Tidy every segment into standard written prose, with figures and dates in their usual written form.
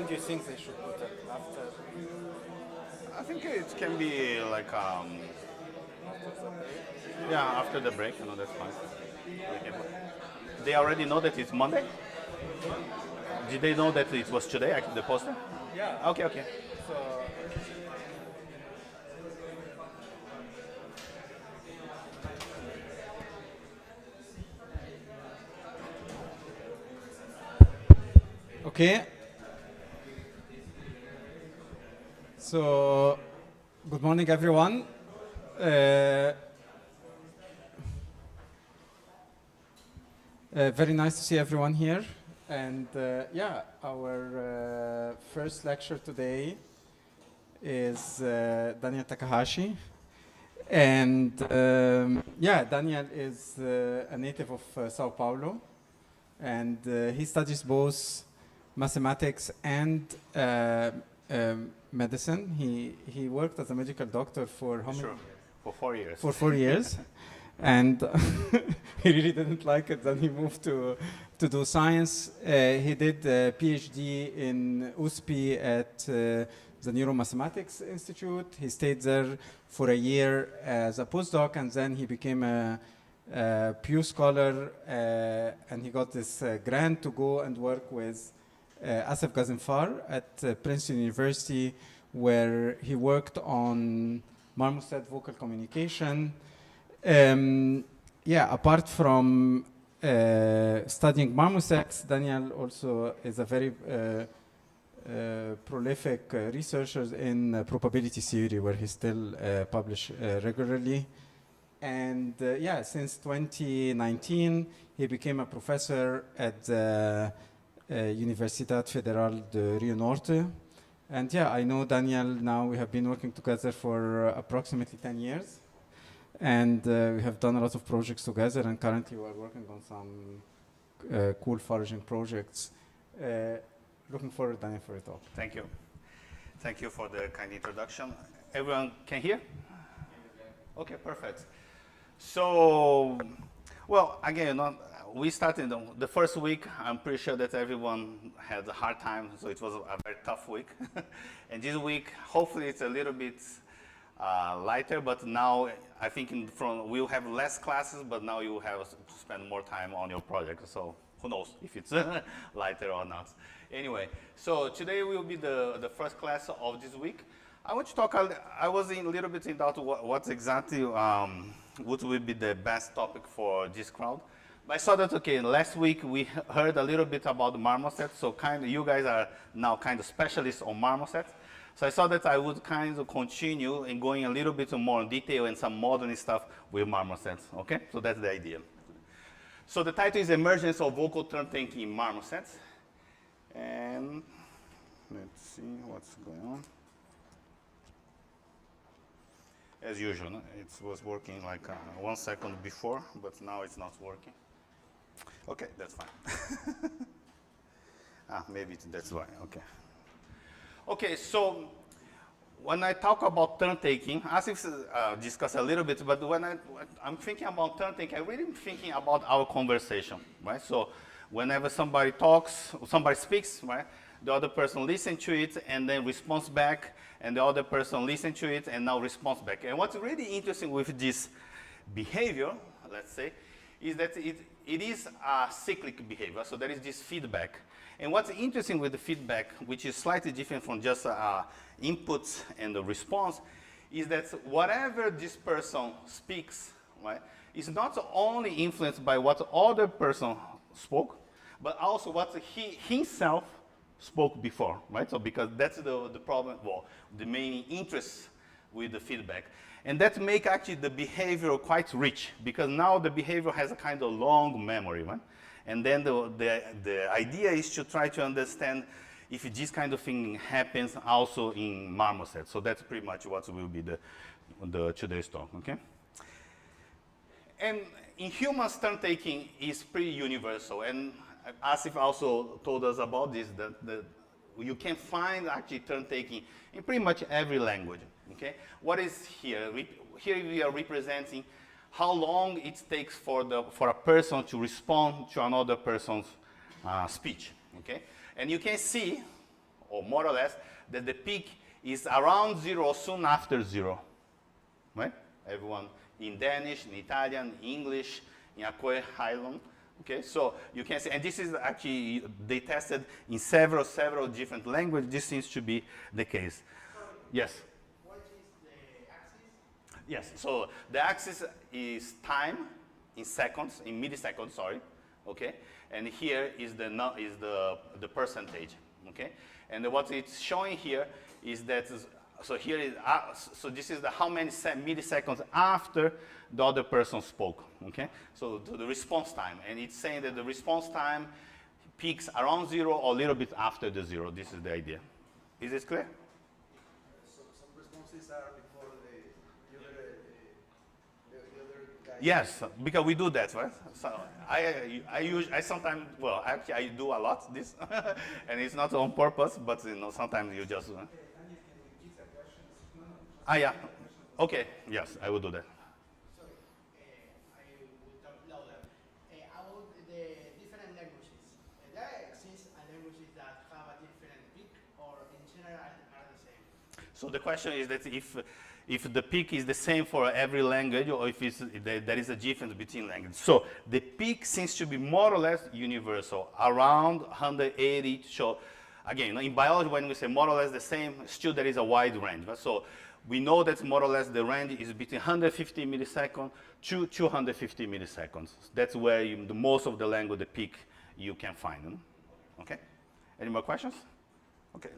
do you think they should put it after? I think it can be like, yeah, after the break, that's fine. They already know that it's Monday? Did they know that it was today, actually, the poster? Yeah. Okay, okay. So okay. So good morning, everyone. Very nice to see everyone here. And yeah, our first lecture today is Daniel Takahashi. And yeah, Daniel is a native of Sao Paulo. And he studies both mathematics and medicine. He worked as a medical doctor for how many? Sure. For 4 years. For 4 years. And he really didn't like it. Then he moved to do science. He did a PhD in USP at the Neuromathematics Institute. He stayed there for a year as a postdoc, and then he became a Pew Scholar, and he got this grant to go and work with Asif Ghazenfar at Princeton University, where he worked on marmoset vocal communication. Yeah, apart from studying marmosets, Daniel also is a very prolific researcher in probability theory, where he still publishes regularly. And yeah, since 2019, he became a professor at the Universidad Federal de Rio Norte. And yeah, I know Daniel now. We have been working together for approximately 10 years. And we have done a lot of projects together, and currently we're working on some cool foraging projects. Looking forward, Daniel, for your talk. Thank you. Thank you for the kind introduction. Everyone can hear? Okay, perfect. So, well, again, we started the first week. I'm pretty sure that everyone had a hard time, so it was a very tough week. And this week, hopefully it's a little bit lighter, but now I think we'll have less classes, but now you will have to spend more time on your project. So who knows if it's lighter or not. Anyway, so today will be the first class of this week. I want to talk, I was a little bit in doubt what exactly what will be the best topic for this crowd. But I saw that, okay, last week we heard a little bit about the marmoset, so you guys are now kind of specialists on marmosets. So I saw that I would kind of continue in going a little bit more in detail and some modern stuff with marmosets, okay? So that's the idea. So the title is Emergence of Vocal Turn-Taking in Marmosets. And let's see what's going on. As usual, no? It was working like 1 second before, but now it's not working. Okay, that's fine. Maybe that's why, okay. Okay, so when I talk about turn-taking, Asif discussed a little bit, but when I'm thinking about turn-taking, I'm really thinking about our conversation, right? So whenever somebody talks, somebody speaks, right? The other person listens to it and then responds back, and the other person listens to it and now responds back. And what's really interesting with this behavior, let's say, is that it is a cyclic behavior. So there is this feedback. And what's interesting with the feedback, which is slightly different from just input and the response, is that whatever this person speaks, right, is not only influenced by what other person spoke, but also what he himself spoke before, right? So because that's the problem, well, the main interest with the feedback. And that make actually the behavior quite rich, because now the behavior has a kind of long memory, right? And then the idea is to try to understand if this kind of thing happens also in marmosets. So that's pretty much what will be the today's talk, okay? And in humans, turn-taking is pretty universal. And Asif also told us about this, that you can find actually turn-taking in pretty much every language, okay? What is here? Here we are representing how long it takes for a person to respond to another person's speech, okay? And you can see, or more or less, that the peak is around 0 or soon after 0, right? Everyone in Danish, in Italian, English, in Akwe Highland. Okay, so you can see, and this is actually, they tested in several different languages. This seems to be the case. Sorry. Yes? What is the axis? Yes, so the axis is time in seconds, in milliseconds, sorry. Okay, and here is the percentage. Okay, and what it's showing here is that, so here is, so this is how many milliseconds after the other person spoke, okay? So the response time, and it's saying that the response time peaks around 0 or a little bit after the 0. This is the idea. Is it clear? So some responses are before the other guy. Yes, because we do that, right? So I sometimes, well, actually I do a lot this, and it's not on purpose, but you know, sometimes you just. Yeah. Okay. Yes, I will do that. Sorry, I will talk louder. About the different languages, there exist languages that have a different peak, or in general are the same? So the question is that if the peak is the same for every language, or if there is a difference between languages. So the peak seems to be more or less universal, around 180. So again, in biology, when we say more or less the same, still there is a wide range. Right? So we know that more or less the range is between 150 milliseconds to 250 milliseconds. That's where the most of the language, the peak, you can find. Okay? Any more questions? Okay.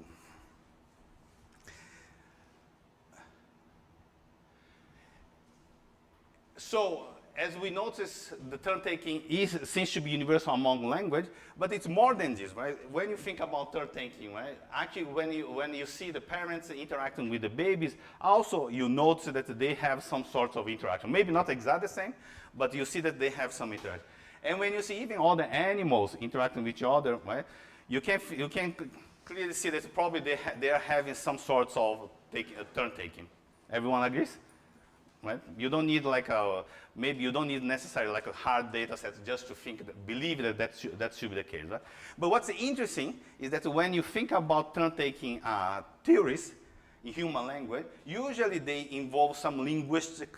So, as we notice, the turn-taking seems to be universal among language, but it's more than this, right? When you think about turn-taking, right? Actually, when you see the parents interacting with the babies, also you notice that they have some sort of interaction. Maybe not exactly the same, but you see that they have some interaction. And when you see even all the animals interacting with each other, right? You can clearly see that probably they are having some sorts of turn-taking. Everyone agrees? Right? You don't need maybe you don't need necessarily like a hard data set just to believe that should be the case. Right? But what's interesting is that when you think about turn-taking theories in human language, usually they involve some linguistic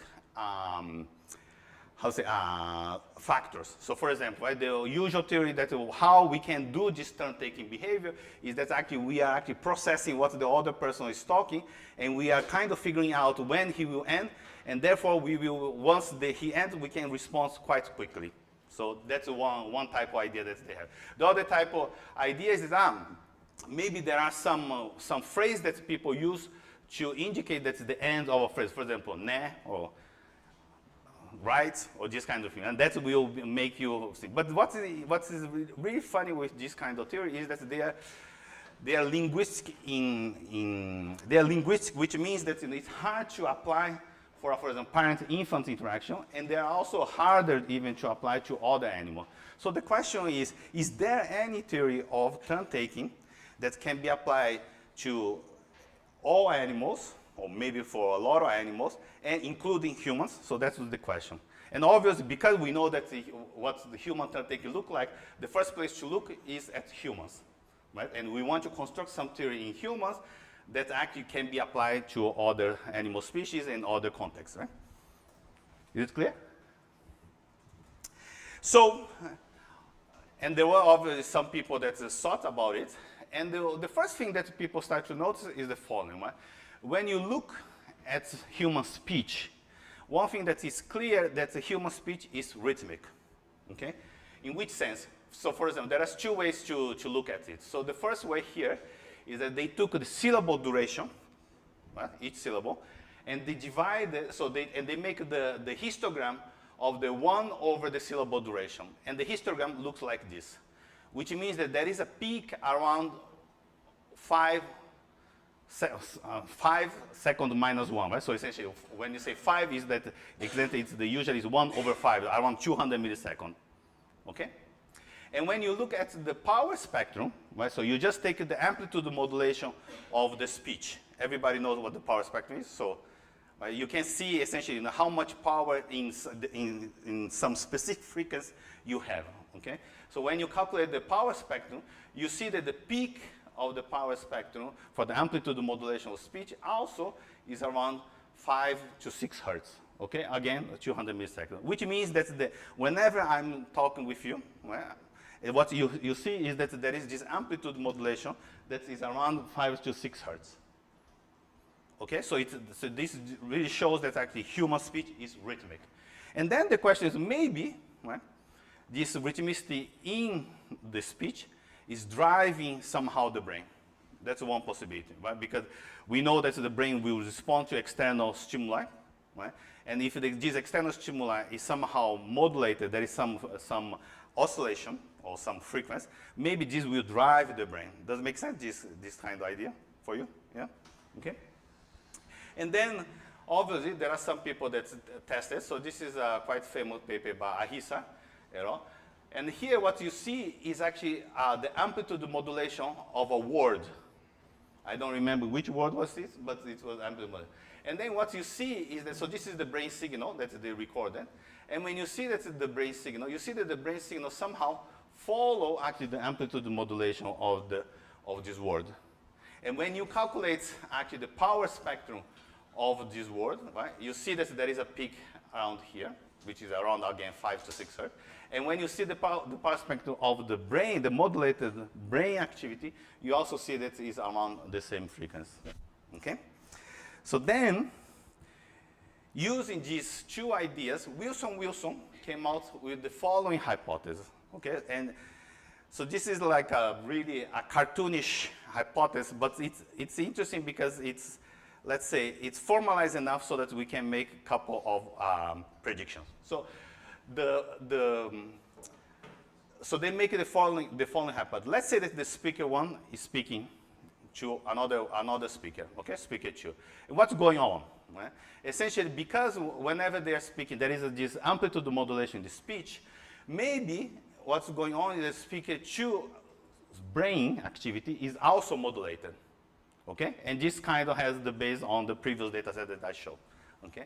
factors. So for example, right, the usual theory that how we can do this turn-taking behavior is that actually we are actually processing what the other person is talking, and we are kind of figuring out when he will end, and therefore we will, once he ends, we can respond quite quickly. So that's one type of idea that they have. The other type of idea is that maybe there are some phrase that people use to indicate that's the end of a phrase. For example, ne, or right, or this kind of thing, and that will make you think. But what is really funny with this kind of theory is that they are linguistic they are linguistic, which means that it's hard to apply for example, parent-infant interaction, and they are also harder even to apply to other animals. So the question is there any theory of turn-taking that can be applied to all animals, or maybe for a lot of animals, and including humans? So that's the question. And obviously, because we know that what the human turn-taking look like, the first place to look is at humans, right? And we want to construct some theory in humans that actually can be applied to other animal species and other contexts, right? Is it clear? So, and there were obviously some people that thought about it, and the first thing that people start to notice is the following, right? When you look at human speech, one thing that is clear that the human speech is rhythmic, okay? In which sense? So for example, there are two ways to look at it. So the first way here is that they took the syllable duration, right, each syllable, and they divide it, and they make the histogram of the 1 over the syllable duration. And the histogram looks like this, which means that there is a peak around 5 seconds minus 1, right? So essentially, when you say 5, is that usually is 1 over 5, around 200 milliseconds, okay? And when you look at the power spectrum, right, so you just take the amplitude modulation of the speech. Everybody knows what the power spectrum is, so right, you can see essentially how much power in some specific frequency you have, okay? So when you calculate the power spectrum, you see that the peak of the power spectrum for the amplitude modulation of speech also is around 5 to 6 hertz. Okay, again, 200 milliseconds, which means that whenever I'm talking with you, well, what you see is that there is this amplitude modulation that is around 5 to 6 hertz. Okay, so this really shows that actually human speech is rhythmic. And then the question is maybe, right, this rhythmicity in the speech is driving somehow the brain. That's one possibility, right? Because we know that the brain will respond to external stimuli, right? And if this external stimuli is somehow modulated, there is some oscillation or some frequency, maybe this will drive the brain. Does it make sense, this kind of idea for you? Yeah? Okay? And then, obviously, there are some people that tested. So this is a quite famous paper by Ahisa, et al. And here what you see is actually the amplitude modulation of a word. I don't remember which word was this, but it was amplitude modulation. And then what you see is that, so this is the brain signal that they recorded. And when you see that the brain signal, you see that the brain signal somehow follow actually the amplitude modulation of this word. And when you calculate actually the power spectrum of this word, right, you see that there is a peak around here, which is around, again, 5 to 6 hertz. And when you see the power spectrum of the brain, the modulated brain activity, you also see that it's around the same frequency. Okay? So then, using these two ideas, Wilson came out with the following hypothesis. Okay? And so this is like a really a cartoonish hypothesis, but it's interesting because it's, let's say, it's formalized enough so that we can make a couple of predictions. So so they make the following hypothesis. Let's say that the speaker one is speaking to another speaker, okay, speaker two. And what's going on? Right? Essentially, because whenever they are speaking, there is this amplitude modulation in the speech, maybe what's going on is the speaker two's brain activity is also modulated. Okay? And this kind of has the base on the previous data set that I showed. Okay?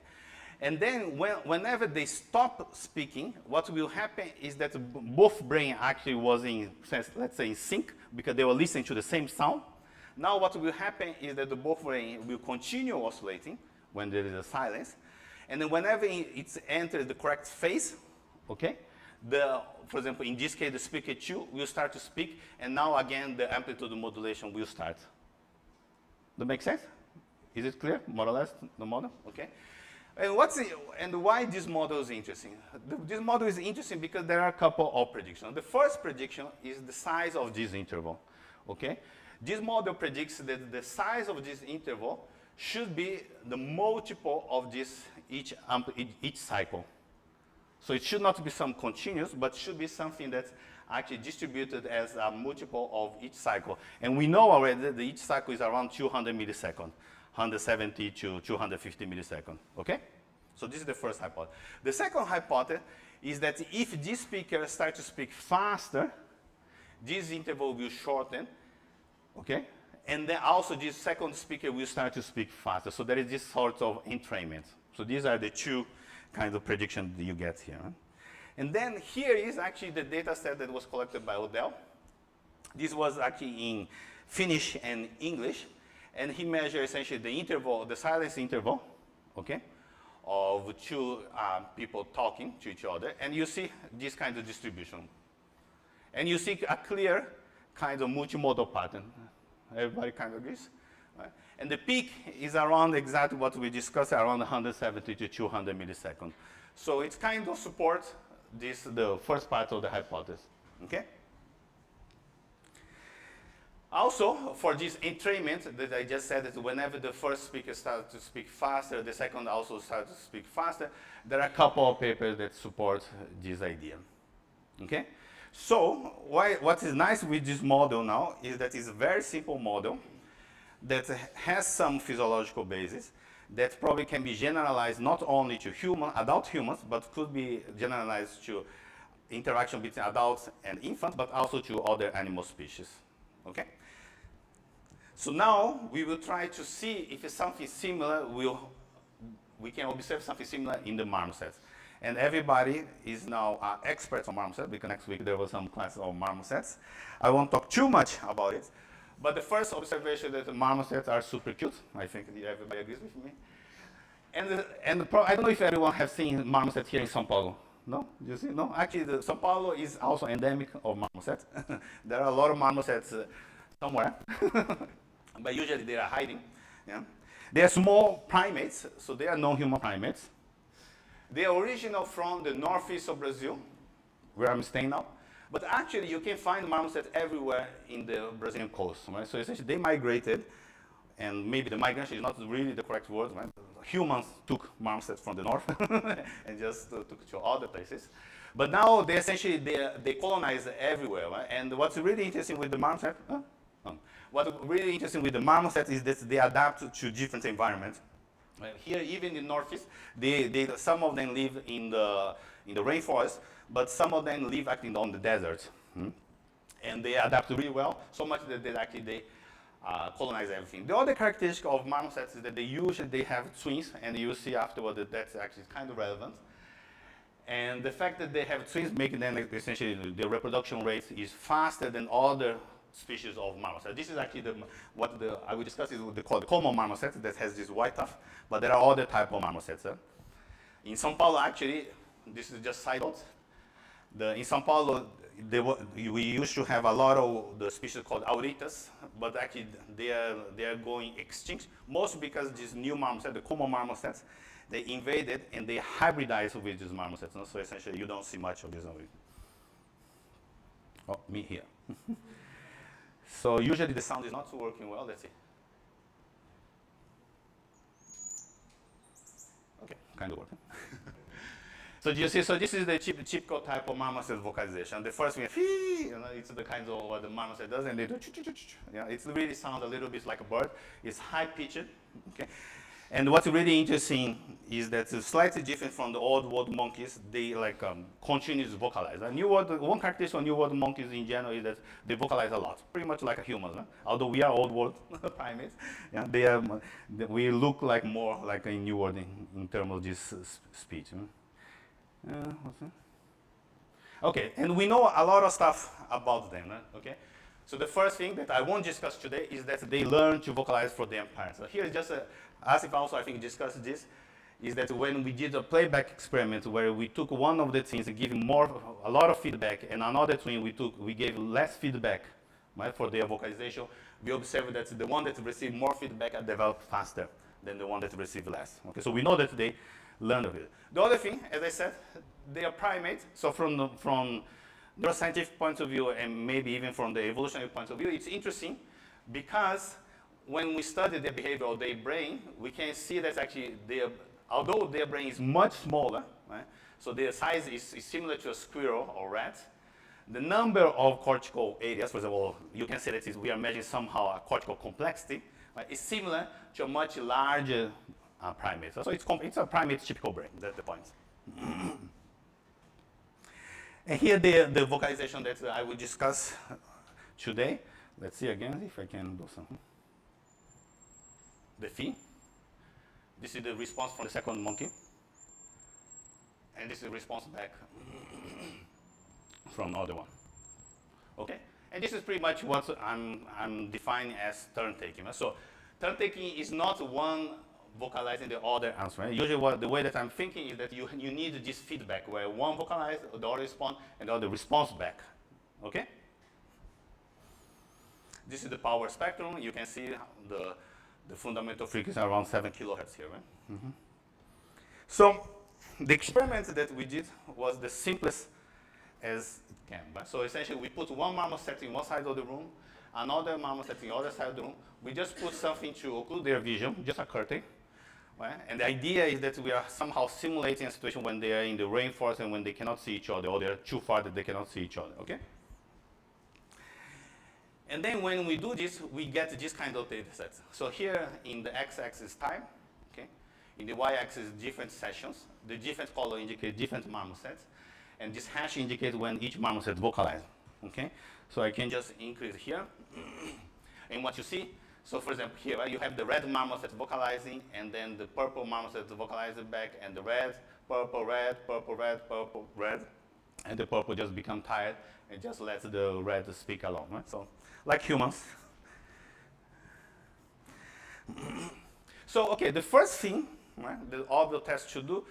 And then whenever they stop speaking, what will happen is that both brain actually was in, let's say, in sync because they were listening to the same sound. Now what will happen is that the both brain will continue oscillating when there is a silence. And then whenever it enters the correct phase, okay, for example, in this case, the speaker 2 will start to speak, and now again the amplitude modulation will start. That makes sense? Is it clear, more or less, the model? Okay. And why this model is interesting? This model is interesting because there are a couple of predictions. The first prediction is the size of this interval. Okay. This model predicts that the size of this interval should be the multiple of this each cycle. So it should not be some continuous, but should be something that's actually distributed as a multiple of each cycle. And we know already that each cycle is around 200 milliseconds, 170 to 250 milliseconds, okay? So this is the first hypothesis. The second hypothesis is that if this speaker starts to speak faster, this interval will shorten, okay? And then also this second speaker will start to speak faster. So there is this sort of entrainment. So these are the two kinds of predictions that you get here. Huh? And then here is actually the data set that was collected by Odell. This was actually in Finnish and English. And he measured essentially the interval, the silence interval, okay, of two people talking to each other. And you see this kind of distribution. And you see a clear kind of multimodal pattern. Everybody kind of agrees? Right? And the peak is around exactly what we discussed, around 170 to 200 milliseconds. So it kind of supports the first part of the hypothesis. Okay? Also, for this entrainment that I just said, that whenever the first speaker starts to speak faster, the second also starts to speak faster, there are a couple of papers that support this idea. Okay? So, what is nice with this model now is that it's a very simple model that has some physiological basis that probably can be generalized not only to adult humans, but could be generalized to interaction between adults and infants, but also to other animal species. Okay? So now we will try to see if something similar we can observe something similar in the marmosets. And everybody is now experts on marmosets because next week there was some class on marmosets. I won't talk too much about it, But the first observation that the marmosets are super cute. I think everybody agrees with me. I don't know if everyone has seen marmoset here in São Paulo. No? Do you see? No? Actually, São Paulo is also endemic of marmoset. There are a lot of marmosets somewhere, but usually they are hiding. Yeah? They are small primates, so they are non-human primates. They are original from the northeast of Brazil, where I'm staying now. But actually, you can find marmosets everywhere in the Brazilian coast. Right? So essentially, they migrated, and maybe the migration is not really the correct word. Right? Humans took marmosets from the north and just took to other places. But now they essentially they colonize everywhere. Right? And what's really interesting with the marmoset, what's really interesting with the marmoset is that they adapt to different environments. Here, even in the northeast, some of them live in the rainforest, but some of them live actually on the desert. And they adapt really well, so much that they colonize everything. The other characteristic of marmosets is that they have twins, and you see afterward that that's actually kind of relevant. And the fact that they have twins making them essentially the reproduction rate is faster than other species of marmoset. This is actually what I will discuss is what they call the common marmoset that has this white tuft, but there are other type of marmosets. In São Paulo, actually, this is just side note. In São Paulo, we used to have a lot of the species called auritas, but actually they are going extinct, mostly because these new marmosets, the common marmosets, they invaded and they hybridized with these marmosets. So essentially, you don't see much of this. Oh, me here. So usually the sound is not working well. Let's see. Okay, kind of working. So do you see? So this is the typical type of marmoset vocalization. The first one, it's the kind of what the marmoset does, and they do. Yeah, it really sounds a little bit like a bird. It's high pitched. Okay. And what's really interesting is that it's slightly different from the old world monkeys. They continuously vocalize. One characteristic of new world monkeys in general is that they vocalize a lot, pretty much like humans. Huh? Although we are old world primates, yeah, we look like more like a new world in terms of this speech. What's that? Okay, and we know a lot of stuff about them. Okay. So the first thing that I won't discuss today is that they learn to vocalize for their parents. So here is just Asif also, I think, discussed this, is that when we did a playback experiment where we took one of the twins and gave him a lot of feedback, and another twin we gave less feedback, right, for their vocalization, we observed that the one that received more feedback developed faster than the one that received less. Okay, so we know that they learn of it. The other thing, as I said, they are primates, so from neuroscientific point of view, and maybe even from the evolutionary point of view, it's interesting because when we study their behavior or their brain, we can see that actually although their brain is much smaller, right, so their size is similar to a squirrel or rat, the number of cortical areas, for example, you can say that we are measuring somehow a cortical complexity, right, is similar to a much larger primate. So it's a primate typical brain, that's the point. And here the vocalization that I will discuss today. Let's see again if I can do something. The phi. This is the response from the second monkey. And this is the response back from the other one. Okay? And this is pretty much what I'm defining as turn taking. So turn taking is not one vocalizing the other answer. Right? Usually the way that I'm thinking is that you need this feedback where one vocalizes, the other responds, and the other responds back. Okay? This is the power spectrum. You can see the fundamental frequency around 7 kilohertz here. Right? Mm-hmm. So the experiment that we did was the simplest as it can. Right? So essentially we put one marmoset in one side of the room, another marmoset in the other side of the room. We just put something to occlude their vision, just a curtain. Right? And the idea is that we are somehow simulating a situation when they are in the rainforest and when they cannot see each other, or they are too far that they cannot see each other. Okay? And then when we do this, we get this kind of data sets. So here in the x-axis time, okay? In the y-axis different sessions. The different color indicates different marmosets. And this hash indicates when each marmoset vocalizes. Okay? So I can just increase here. And what you see, so for example here, right, you have the red marmoset vocalizing, and then the purple marmoset vocalizing back, and the red, purple, red, purple, red, purple, red. And the purple just become tired and just lets the red speak alone. Right? So like humans. So, okay, the first thing, right, that all the tests should do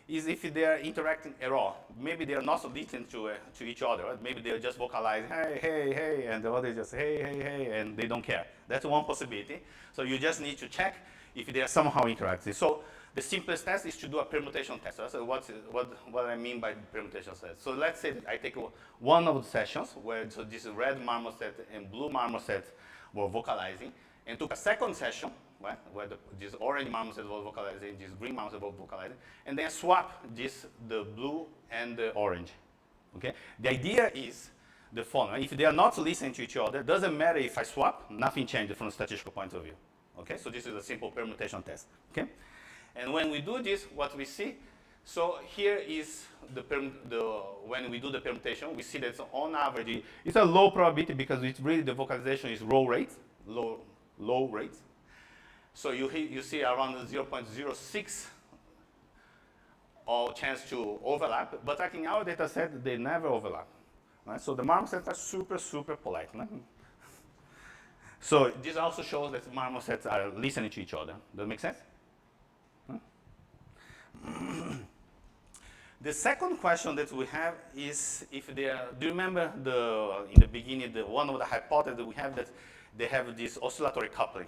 is if they are interacting at all. Maybe they are not listening to each other. Right? Maybe they are just vocalizing, hey, hey, hey, and the other just hey, hey, hey, and they don't care. That's one possibility. So you just need to check if they are somehow interacting. So the simplest test is to do a permutation test. So what I mean by permutation test. So let's say that I take one of the sessions where so this red marmoset and blue marmoset were vocalizing, and took a second session right, where this orange marmoset was vocalizing, this green marmoset was vocalizing, and then swap the blue and the orange. Okay? The idea is the following. If they are not listening to each other, doesn't matter if I swap, nothing changes from a statistical point of view. Okay? So this is a simple permutation test. Okay? And when we do this, what we see, so here is when we do the permutation, we see that on average, it's a low probability because it's really the vocalization is low rate. Low rates. So you see around 0.06 of chance to overlap, but like in our data set, they never overlap. Right? So the marmosets are super, super polite. Right? So this also shows that marmosets are listening to each other. Does that make sense? Huh? The second question that we have is if they are, do you remember in the beginning, one of the hypotheses that we have that they have this oscillatory coupling,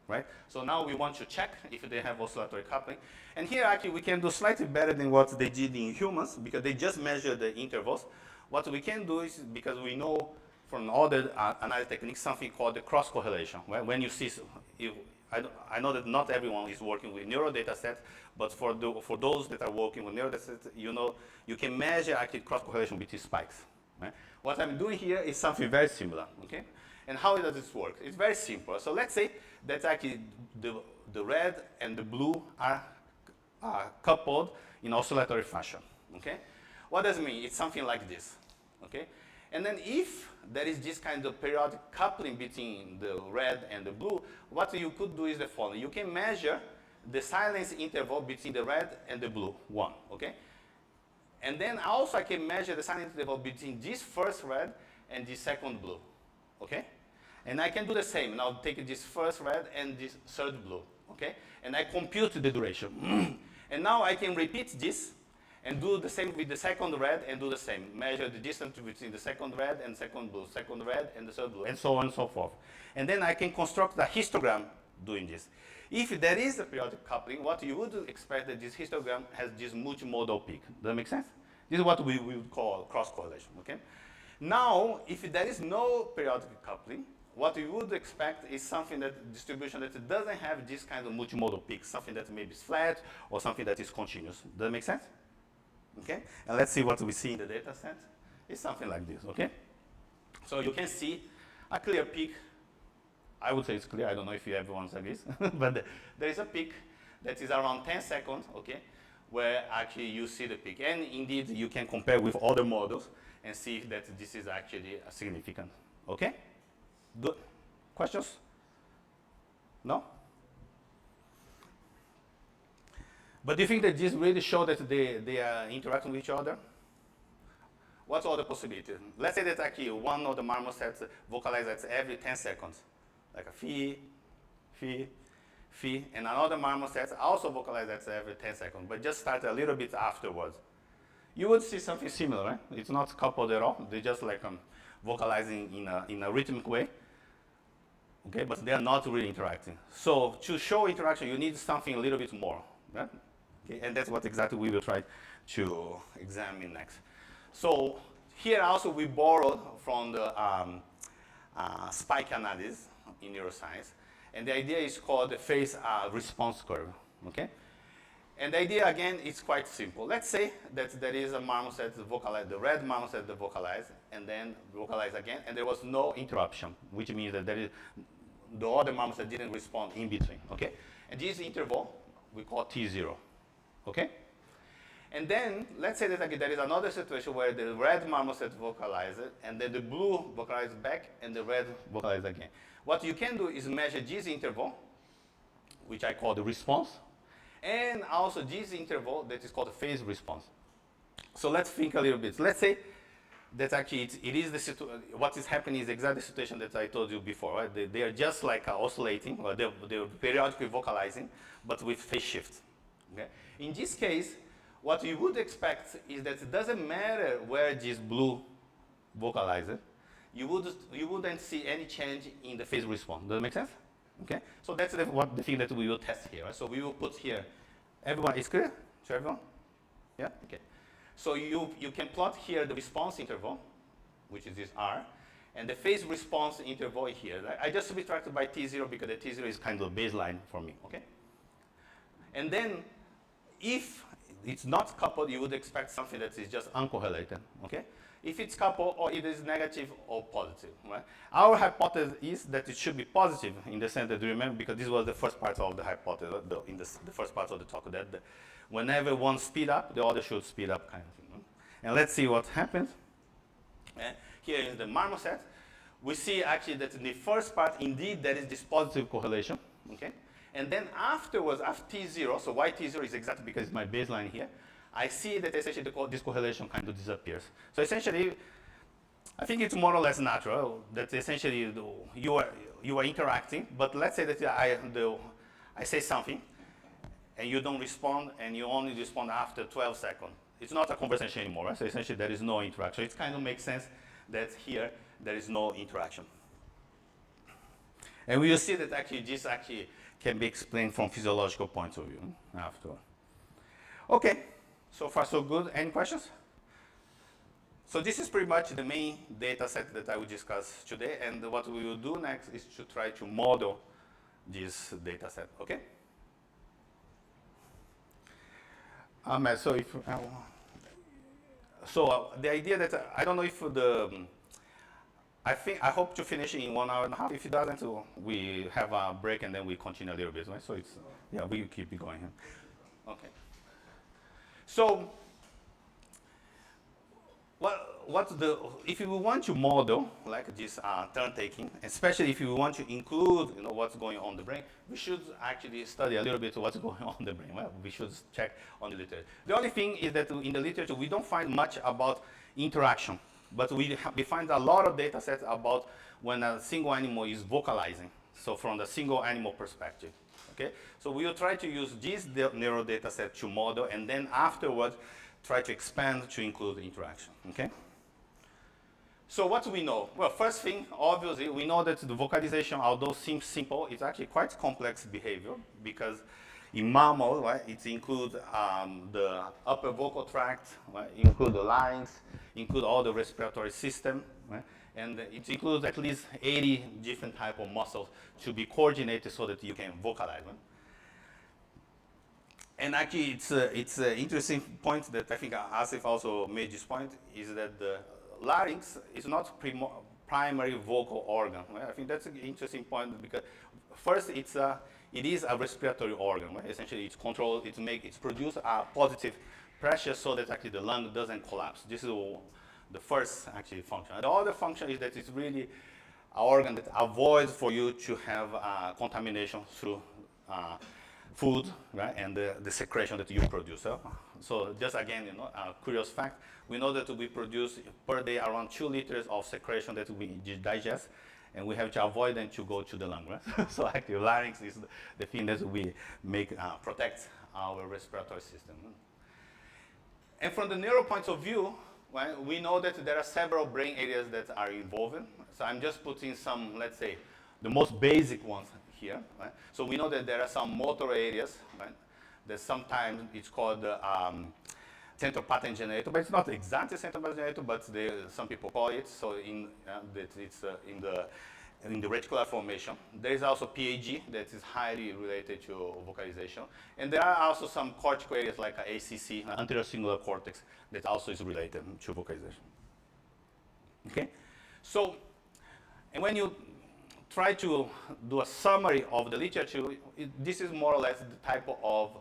right? So now we want to check if they have oscillatory coupling. And here actually we can do slightly better than what they did in humans because they just measure the intervals. What we can do is, because we know from other analysis techniques, something called the cross correlation, right? When you see, I know that not everyone is working with neural data sets, but for those that are working with neural data sets, you can measure actually cross correlation between spikes, right? What I'm doing here is something very similar, okay? And how does this work? It's very simple. So let's say that actually the red and the blue are coupled in oscillatory fashion, okay? What does it mean? It's something like this, okay? And then if there is this kind of periodic coupling between the red and the blue, what you could do is the following. You can measure the silence interval between the red and the blue, 1, okay? And then also I can measure the silence interval between this first red and this second blue. Okay? And I can do the same. Now take this first red and this third blue. Okay? And I compute the duration. And now I can repeat this and do the same with the second red and do the same. Measure the distance between the second red and second blue, second red and the third blue, and so on and so forth. And then I can construct a histogram doing this. If there is a periodic coupling, what you would expect that this histogram has this multimodal peak. Does that make sense? This is what we would call cross correlation. Okay? Now, if there is no periodic coupling, what we would expect is something that distribution that doesn't have this kind of multimodal peak, something that maybe is flat or something that is continuous. Does that make sense? Okay? And let's see what we see in the data set. It's something like this, okay? So you can see a clear peak. I would say it's clear. I don't know if everyone agrees, but there is a peak that is around 10 seconds, okay, where actually you see the peak. And indeed, you can compare with other models and see that this is actually significant, okay? Good. Questions? No? But do you think that this really shows that they are interacting with each other? What's other possibilities? Let's say that actually one of the marmosets vocalizes every 10 seconds, like a fee, fee, fee, and another marmoset also vocalizes every 10 seconds, but just start a little bit afterwards. You would see something similar, right? It's not coupled at all. They're just like vocalizing in a rhythmic way. Okay, but they are not really interacting. So to show interaction, you need something a little bit more, right? Okay, and that's what exactly we will try to examine next. So here also we borrowed from the spike analysis in neuroscience, and the idea is called the phase response curve. Okay, and the idea again is quite simple. Let's say that there is a marmoset vocalize, the red marmoset that vocalized, and then vocalize again, and there was no interruption, which means that there is the other marmoset didn't respond in between. Okay, and this interval we call T0. Okay? And then, let's say that again, there is another situation where the red marmoset vocalizes, and then the blue vocalizes back, and the red vocalizes again. What you can do is measure this interval, which I call the response, and also this interval that is called the phase response. So let's think a little bit. Let's say that actually it is the what is happening is exactly the situation that I told you before. Right? They are just like oscillating, or they're periodically vocalizing, but with phase shift. Okay? In this case, what you would expect is that it doesn't matter where this blue vocalizer, you wouldn't see any change in the phase response. Does that make sense? Okay. So that's the thing that we will test here. Right? So we will put here. Everyone is clear to everyone? Yeah. Okay. So you can plot here the response interval, which is this R, and the phase response interval here. I just subtracted by T0 because the T0 is kind of baseline for me. Okay. And then, if it's not coupled, you would expect something that is just uncorrelated. Okay. If it's coupled, or it is negative or positive, right? Our hypothesis is that it should be positive in the sense that, remember, because this was the first part of the hypothesis, in the first part of the talk, that whenever one speed up, the other should speed up, kind of thing. Right? And let's see what happens. Here is the marmoset. We see actually that in the first part, indeed, there is this positive correlation. Okay? And then afterwards, after T0, so why T0 is exactly because it's my baseline here, I see that essentially this correlation kind of disappears. So essentially, I think it's more or less natural that essentially you are interacting, but let's say that I say something and you don't respond, and you only respond after 12 seconds. It's not a conversation anymore, right? So essentially there is no interaction. It kind of makes sense that here there is no interaction. And we will see that actually this actually can be explained from physiological point of view after. Okay. So far, so good. Any questions? So this is pretty much the main data set that I will discuss today. And what we will do next is to try to model this data set. Okay? So the idea that I don't know if I hope to finish in 1 hour and a half. If it doesn't, we have a break and then we continue a little bit. Right? So it's we keep it going. Okay. So, if you want to model like this turn taking, especially if you want to include what's going on in the brain, we should actually study a little bit what's going on in the brain. Well, we should check on the literature. The only thing is that in the literature we don't find much about interaction, but we find a lot of data sets about when a single animal is vocalizing. So from the single animal perspective. Okay? So we will try to use this neural data set to model, and then afterwards try to expand to include interaction. Okay? So what do we know? Well, first thing, obviously, we know that the vocalization, although seems simple, is actually quite complex behavior, because in mammal, right, it includes the upper vocal tract, right, include the larynx, include all the respiratory system, right? And it includes at least 80 different type of muscles to be coordinated so that you can vocalize them. And actually, it's an interesting point that I think Asif also made this point, is that the larynx is not primary vocal organ. Right? I think that's an interesting point, because first it is a respiratory organ. Right? Essentially, it's controlled, it's produce a positive pressure so that actually the lung doesn't collapse. This is the first actually function. And the other function is that it's really an organ that avoids for you to have contamination through food, right, and the secretion that you produce. So just again, a curious fact, we know that we produce per day around 2 liters of secretion that we digest, and we have to avoid them to go to the lung, right? So actually larynx is the thing that we make protect our respiratory system. And from the neural point of view, right, we know that there are several brain areas that are involved. So I'm just putting some, let's say, the most basic ones here. Right? So we know that there are some motor areas, right, that sometimes it's called the central pattern generator, but it's not exactly central pattern generator, but some people call it. So that it's in the reticular formation. There is also PAG that is highly related to vocalization. And there are also some cortical areas like ACC, anterior cingulate cortex, that also is related to vocalization. Okay? So, and when you try to do a summary of the literature, this is more or less the type of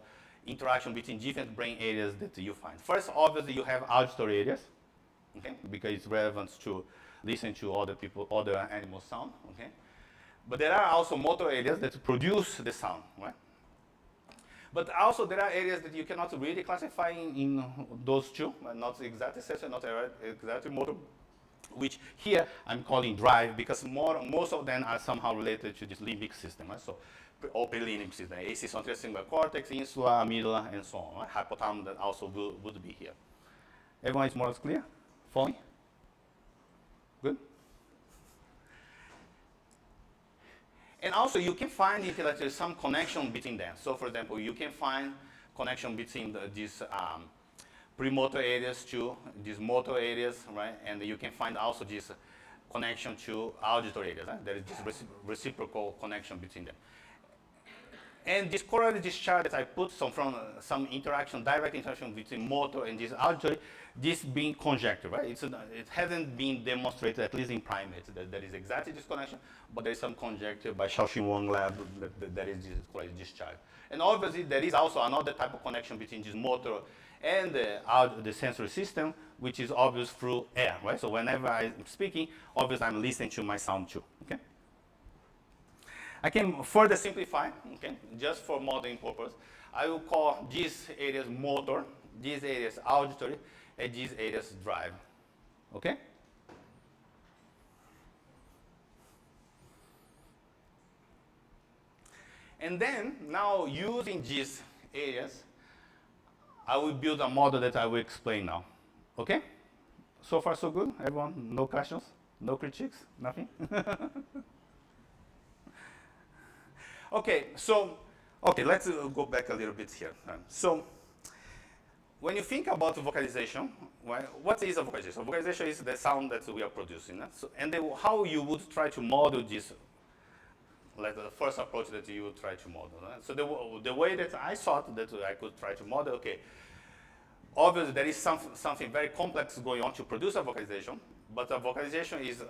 interaction between different brain areas that you find. First, obviously, you have auditory areas, okay, because it's relevant to listen to other animal sound, okay? But there are also motor areas that produce the sound, right? But also there are areas that you cannot really classify in those two, not exactly sensor, not exactly motor, which here I'm calling drive because most of them are somehow related to this limbic system, right? So, or prelimbic system, AC central singular cortex, insula, amygdala, and so on. Right? Hypothalamus that also would be here. Everyone is more or less clear? Following? Good? And also, you can find that there's some connection between them. So, for example, you can find connection between these premotor areas to these motor areas, right? And you can find also this connection to auditory areas. Right? There is this reciprocal connection between them. And this corollary discharge that I put from some interaction, direct interaction between motor and this auditory, this being conjecture, right? It hasn't been demonstrated, at least in primates, that there is exactly this connection, but there is some conjecture by Xiaoxin Wang lab that there is this corollary discharge. And obviously, there is also another type of connection between this motor and the sensory system, which is obvious through air, right? So whenever I'm speaking, obviously I'm listening to my sound too, okay? I can further simplify, okay, just for modeling purpose. I will call these areas motor, these areas auditory, and these areas drive, okay? And then, now using these areas, I will build a model that I will explain now, okay? So far so good, everyone? No questions? No critiques? Nothing? Okay, so, let's go back a little bit here. So, when you think about vocalization, well, what is a vocalization? Vocalization is the sound that we are producing. So, and then how you would try to model this, like the first approach that you would try to model. Right? So the way that I thought that I could try to model, okay, obviously there is something very complex going on to produce a vocalization, but a vocalization is,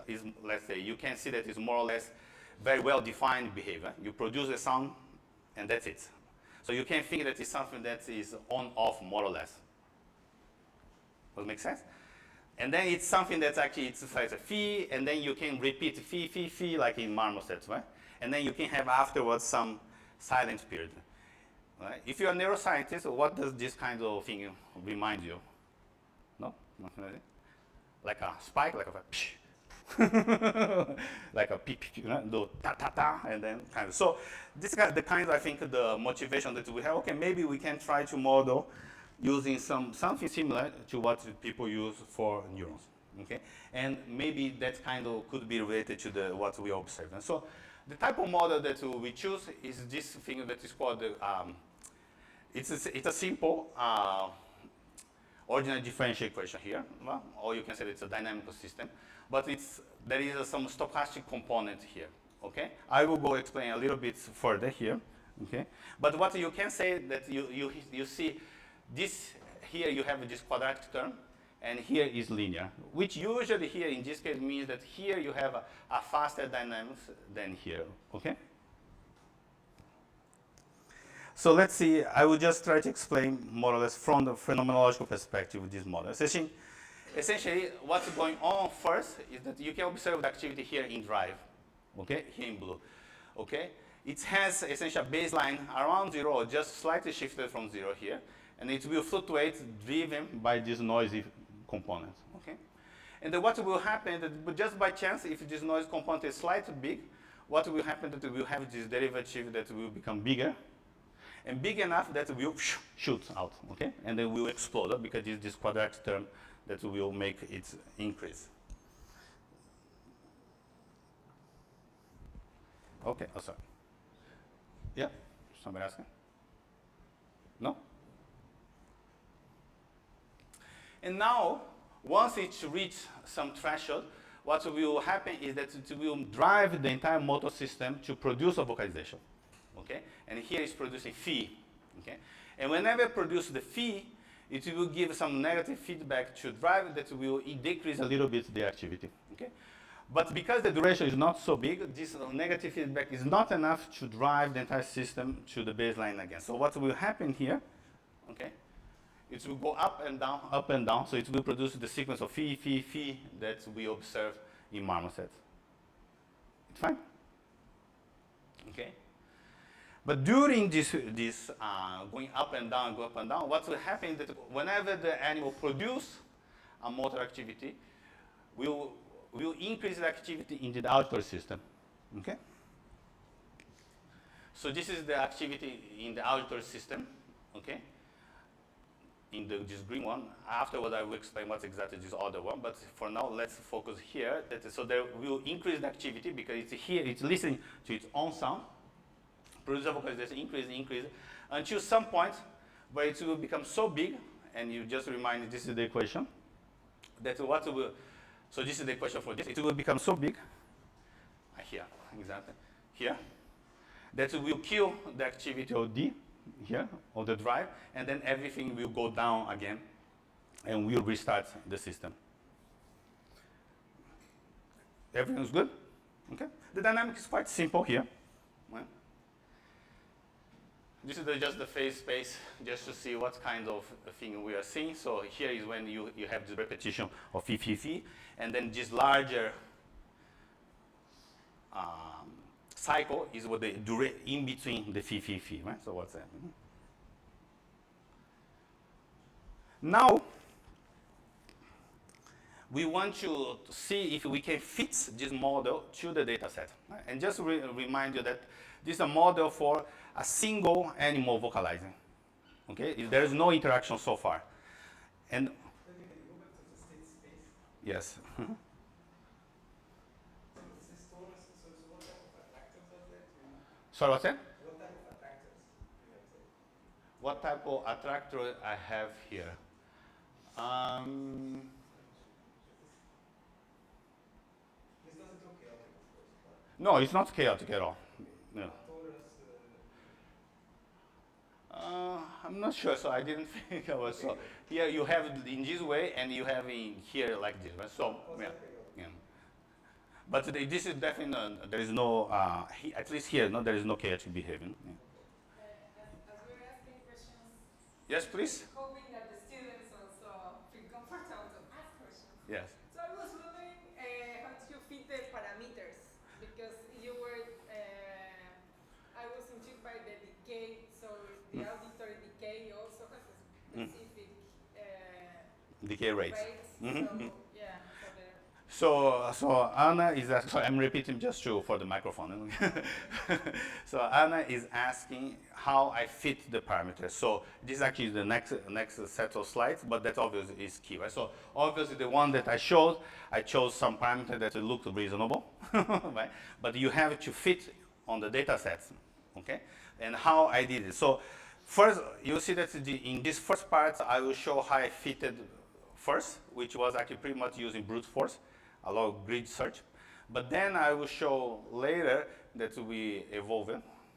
let's say, you can see that it's more or less very well-defined behavior. You produce a sound, and that's it. So you can think that it's something that is on-off, more or less. Does it make sense? And then it's something that's actually, it's like a phi, and then you can repeat phi, phi, phi, like in marmoset, right? And then you can have afterwards some silent period. Right? If you're a neuroscientist, what does this kind of thing remind you? No? Like a spike, like a psh. Like a peep, do ta ta ta, and then kind of. So this is the kind of, I think, the motivation that we have. Okay, maybe we can try to model using something similar to what people use for neurons. Okay, and maybe that kind of could be related to what we observe. And so the type of model that we choose is this thing that is called it's a simple ordinary differential equation here, well, or you can say it's a dynamical system. But there is some stochastic component here, okay? I will go explain a little bit further here, okay? But what you can say that you see this here, you have this quadratic term, and here is linear, which usually here in this case means that here you have a faster dynamics than here, okay? So let's see, I will just try to explain more or less from the phenomenological perspective of this model. Essentially, what's going on first is that you can observe the activity here in drive, okay, here in blue, okay? It has essentially a baseline around 0, or just slightly shifted from 0 here, and it will fluctuate driven by this noisy component, okay? And then what will happen, that just by chance, if this noise component is slightly big, what will happen that we will have this derivative that will become bigger, and big enough that it will shoot out, okay? And then will explode, because this quadratic term that will make it increase. Okay, oh, sorry. Yeah, somebody asking? No? And now, once it reaches some threshold, what will happen is that it will drive the entire motor system to produce a vocalization, okay? And here it's producing phi, okay? And whenever it produces the phi, it will give some negative feedback to drive that will decrease a little bit the activity, okay? But because the duration is not so big, this negative feedback is not enough to drive the entire system to the baseline again. So what will happen here, okay? It will go up and down, so it will produce the sequence of phi, phi, phi that we observe in marmoset. It's fine? Okay? But during this going up and down, go up and down, what will happen is that whenever the animal produces a motor activity, will increase the activity in the auditory system. Okay? So this is the activity in the auditory system. Okay? In this green one. Afterward, I will explain what's exactly this other one. But for now, let's focus here. So there will increase the activity because it's here, it's listening to its own sound. Produce a vocalization, increase, until some point where it will become so big, and you just remind this is the equation, that what will, so this is the equation for this, it will become so big, here, exactly, here, that it will kill the activity of D, here, of the drive, and then everything will go down again, and we'll restart the system. Everything's good? Okay. The dynamic is quite simple here. Right? This is just the phase space, just to see what kind of thing we are seeing. So here is when you have the repetition of FFF, and then this larger cycle is what the in between the FFF, right? So what's that? Now, we want to see if we can fit this model to the data set. Right? And just remind you that this is a model for a single animal vocalizing. Okay, there is no interaction so far. And Can you go back to the state space? yes. So this is stores, so what type of attractors are there? Sorry, what's that? What type of attractors do you have there? What type of attractor I have here? This doesn't look chaotic, of course, but No, it's not chaotic at all. No. Taurus, I'm not sure, so I didn't think I was. So here you have it in this way, and you have in here like this. Right? So yeah, yeah. But this is definitely there is no at least here no there is no chaotic behavior. Yeah. As we're asking questions, Yes, please. hoping that the students also feel comfortable to ask questions. Yes. So I was wondering how do you fit the parameters? Because you were, I was intrigued by the decay, so the auditory decay also has a specific Decay rates. So yeah, So Anna is so I'm repeating just for the microphone. So Anna is asking how I fit the parameters. So this is actually the next set of slides, but that obviously is key, right? So obviously the one that I chose some parameter that looked reasonable, right? But you have to fit on the data sets, okay? And how I did it. So first, you see that in this first part, I will show how I fitted first, which was actually pretty much using brute force, a lot of grid search. But then I will show later that we evolved.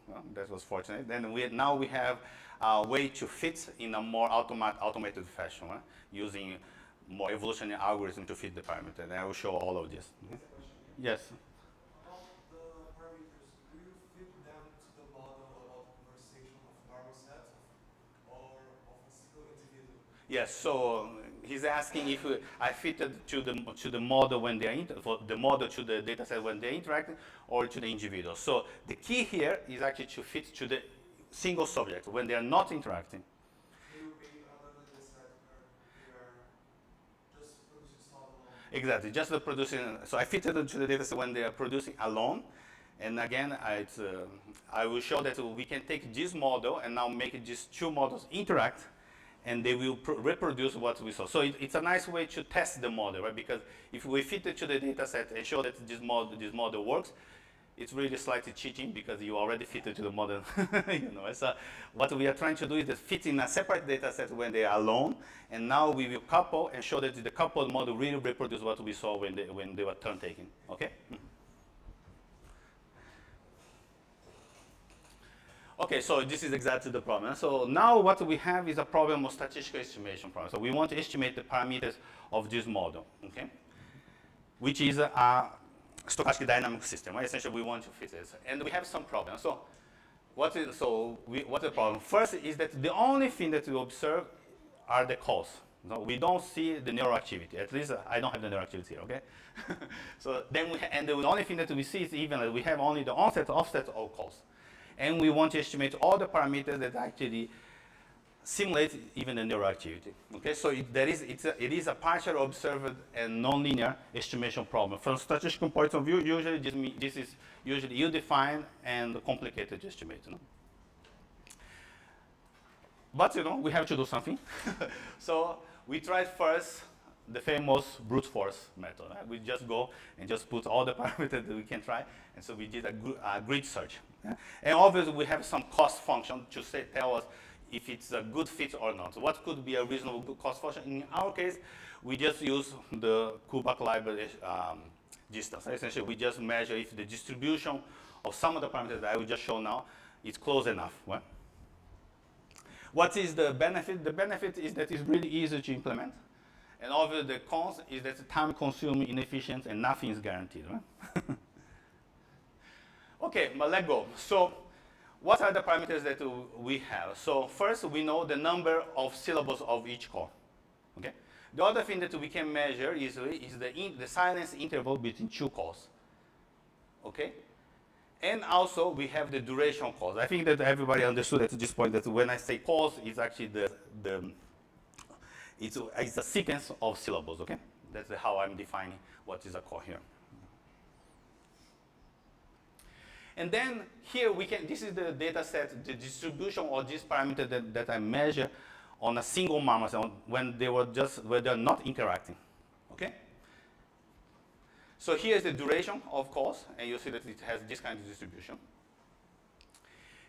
Well, that was fortunate. Then now we have a way to fit in a more automated fashion, right? Using more evolutionary algorithm to fit the parameter. And I will show all of this. Yes. About the parameters, do you fit them to the model about conversation of marmoset or of a single individual? Yes. So he's asking if I fitted to the model when they are for the model to the data set when they're interacting, or to the individual. So the key here is actually to fit to the single subject when they are not interacting. They will be another data set where they are just producing sound alone. Exactly, just the producing. So I fitted it to the data set when they are producing alone. And again, I will show that we can take this model and now make these two models interact, and they will reproduce what we saw. So it's a nice way to test the model, right? Because if we fit it to the data set and show that this model works, it's really slightly cheating because you already fit it to the model. You know, so what we are trying to do is fit in a separate data set when they are alone, and now we will couple and show that the coupled model really reproduce what we saw when they were turn taking. Okay. Okay, so this is exactly the problem. So now what we have is a problem of statistical estimation problem. So we want to estimate the parameters of this model, okay? Which is a stochastic dynamic system, right? Essentially we want to fit this. And we have some problems. So what's the problem? First is that the only thing that we observe are the calls. No, we don't see the neural activity. At least I don't have the neural activity here, okay? So then the only thing that we see is even that we have only the onset, offset of calls. And we want to estimate all the parameters that actually simulate even the neural activity. Okay, so it is a partial observed and nonlinear estimation problem. From statistical point of view, usually this is usually ill-defined and complicated to estimate. But we have to do something. So we tried first the famous brute force method. Right? We just go and just put all the parameters that we can try, and so we did a grid search. Yeah? And obviously we have some cost function to tell us if it's a good fit or not. So what could be a reasonable cost function? In our case, we just use the Kullback library distance. Essentially, we just measure if the distribution of some of the parameters that I will just show now is close enough. Right? What is the benefit? The benefit is that it's really easy to implement. And obviously the cons is that it's time-consuming, inefficient, and nothing is guaranteed. Right? Okay, but let's go. So what are the parameters that we have? So first, we know the number of syllables of each core. Okay? The other thing that we can measure easily is the silence interval between two calls. Okay? And also, we have the duration calls. I think that everybody understood at this point that when I say calls, it's actually it's a sequence of syllables, okay? That's how I'm defining what is a call here. And then here this is the data set, the distribution of this parameter that I measure on a single marmoset when they're not interacting, okay? So here's the duration of calls, and you see that it has this kind of distribution.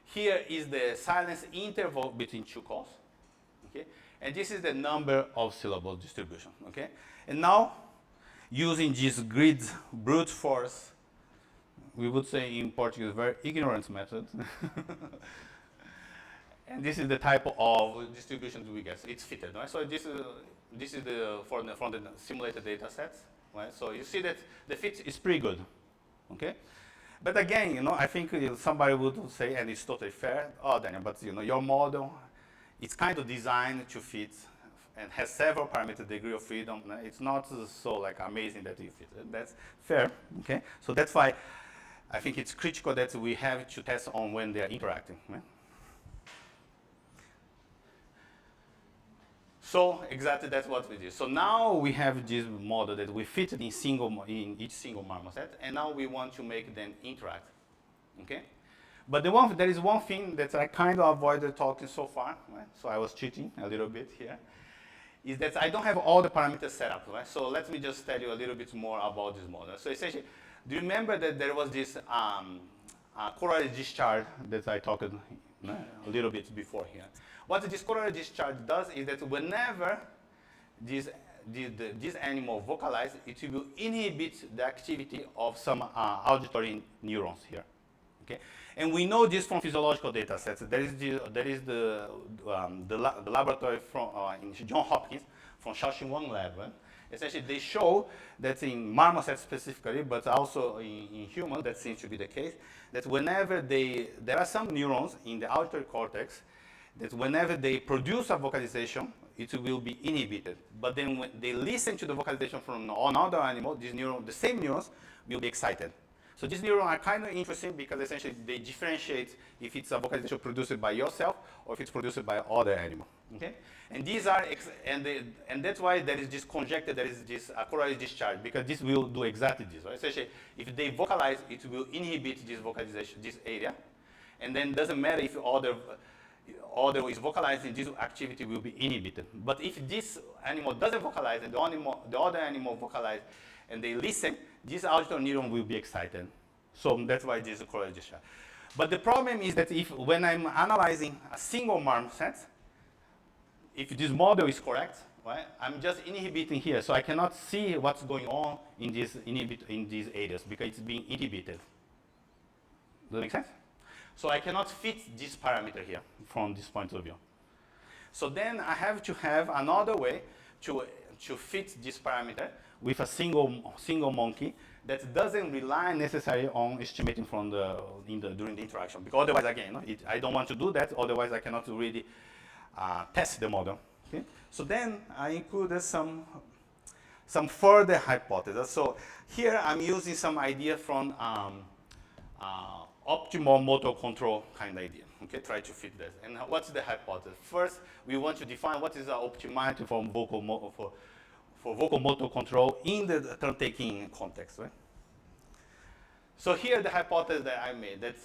Here is the silence interval between two calls, okay? And this is the number of syllable distribution, okay? And now, using this grid brute force, we would say in Portuguese, very ignorant method. And this is the type of distribution that we get. It's fitted, right? So this is from the simulated data sets, right? So you see that the fit is pretty good, okay? But again, I think somebody would say, and it's totally fair, oh, Daniel, but your model, it's kind of designed to fit and has several parameter degree of freedom. It's not so amazing that you fit. That's fair, okay? So that's why I think it's critical that we have to test on when they're interacting. Right? So exactly that's what we did. So now we have this model that we fit in each single marmoset, and now we want to make them interact, okay? But there is one thing that I kind of avoided talking so far, right? So I was cheating a little bit here, is that I don't have all the parameters set up, right? So let me just tell you a little bit more about this model. So essentially, do you remember that there was this corollary discharge that I talked a little bit before here? What this corollary discharge does is that whenever this animal vocalizes, it will inhibit the activity of some auditory neurons here. Okay? And we know this from physiological data sets. There is the laboratory from in Johns Hopkins from Shaoxing Wang lab. Right? Essentially, they show that in marmosets specifically, but also in humans, that seems to be the case, that whenever there are some neurons in the auditory cortex that whenever they produce a vocalization, it will be inhibited. But then when they listen to the vocalization from another animal, the same neurons will be excited. So these neurons are kind of interesting because essentially they differentiate if it's a vocalization produced by yourself or if it's produced by other animal. Okay? And these are, and that's why there is this conjecture, there is this corollary discharge, because this will do exactly this. Right? Essentially, if they vocalize, it will inhibit this vocalization, this area. And then it doesn't matter if other is vocalizing, this activity will be inhibited. But if this animal doesn't vocalize and the other animal vocalizes and they listen, this auditory neuron will be excited. So that's why this is corollary discharge. But the problem is that when I'm analyzing a single marmoset, if this model is correct, right, I'm just inhibiting here. So I cannot see what's going on in these areas because it's being inhibited. Does that make sense? So I cannot fit this parameter here from this point of view. So then I have to have another way to fit this parameter with a single monkey that doesn't rely necessarily on estimating from during the interaction. Because otherwise, again, I don't want to do that. Otherwise, I cannot really test the model. Okay? So then I included some further hypotheses. So here I'm using some idea from optimal motor control kind of idea. Okay, try to fit that. And what's the hypothesis? First, we want to define what is the optimality for vocal motor control in the turn-taking context, right? So here the hypothesis that I made, that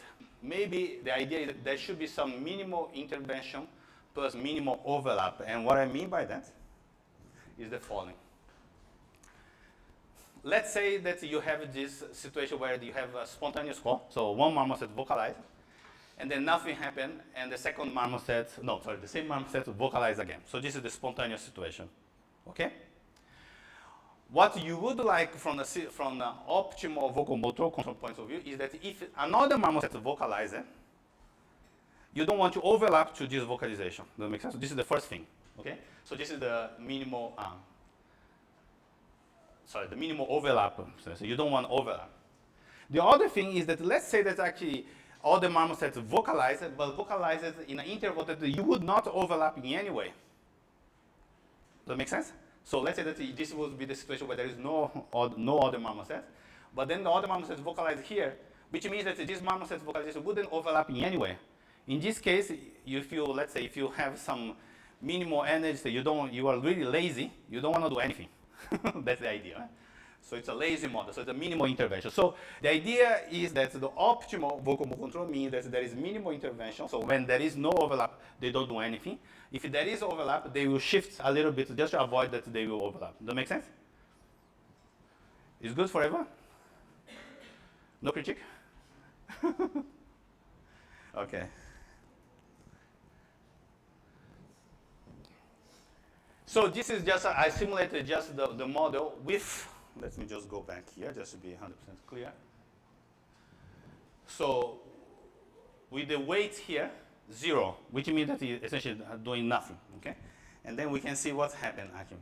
maybe the idea is that there should be some minimal intervention plus minimal overlap. And what I mean by that is the following. Let's say that you have this situation where you have a spontaneous call, so one marmoset vocalized, and then nothing happened, and the second marmoset, the same marmoset vocalized again. So this is the spontaneous situation, okay? What you would like from the optimal vocal motor control point of view is that if another marmoset vocalizes, you don't want to overlap to this vocalization. Does that make sense? So this is the first thing, okay? So this is the minimal, the minimal overlap. So you don't want overlap. The other thing is that let's say that actually all the marmosets vocalize, but vocalize in an interval that you would not overlap in any way. Does that make sense? So let's say that this would be the situation where there is no other marmoset, but then the other marmosets vocalize here, which means that this marmoset vocalization wouldn't overlap in any way. In this case, let's say if you have some minimal energy, so you are really lazy, you don't want to do anything. That's the idea. Right? So it's a lazy model, so it's a minimal intervention. So the idea is that the optimal vocal control means that there is minimal intervention. So when there is no overlap, they don't do anything. If there is overlap, they will shift a little bit just to avoid that they will overlap. Does that make sense? Is good for everyone? No critique? Okay. So this is just, I simulated just the model with, let me just go back here just to be 100% clear. So with the weight here, 0, which means that it's essentially doing nothing, okay? And then we can see what's happened actually.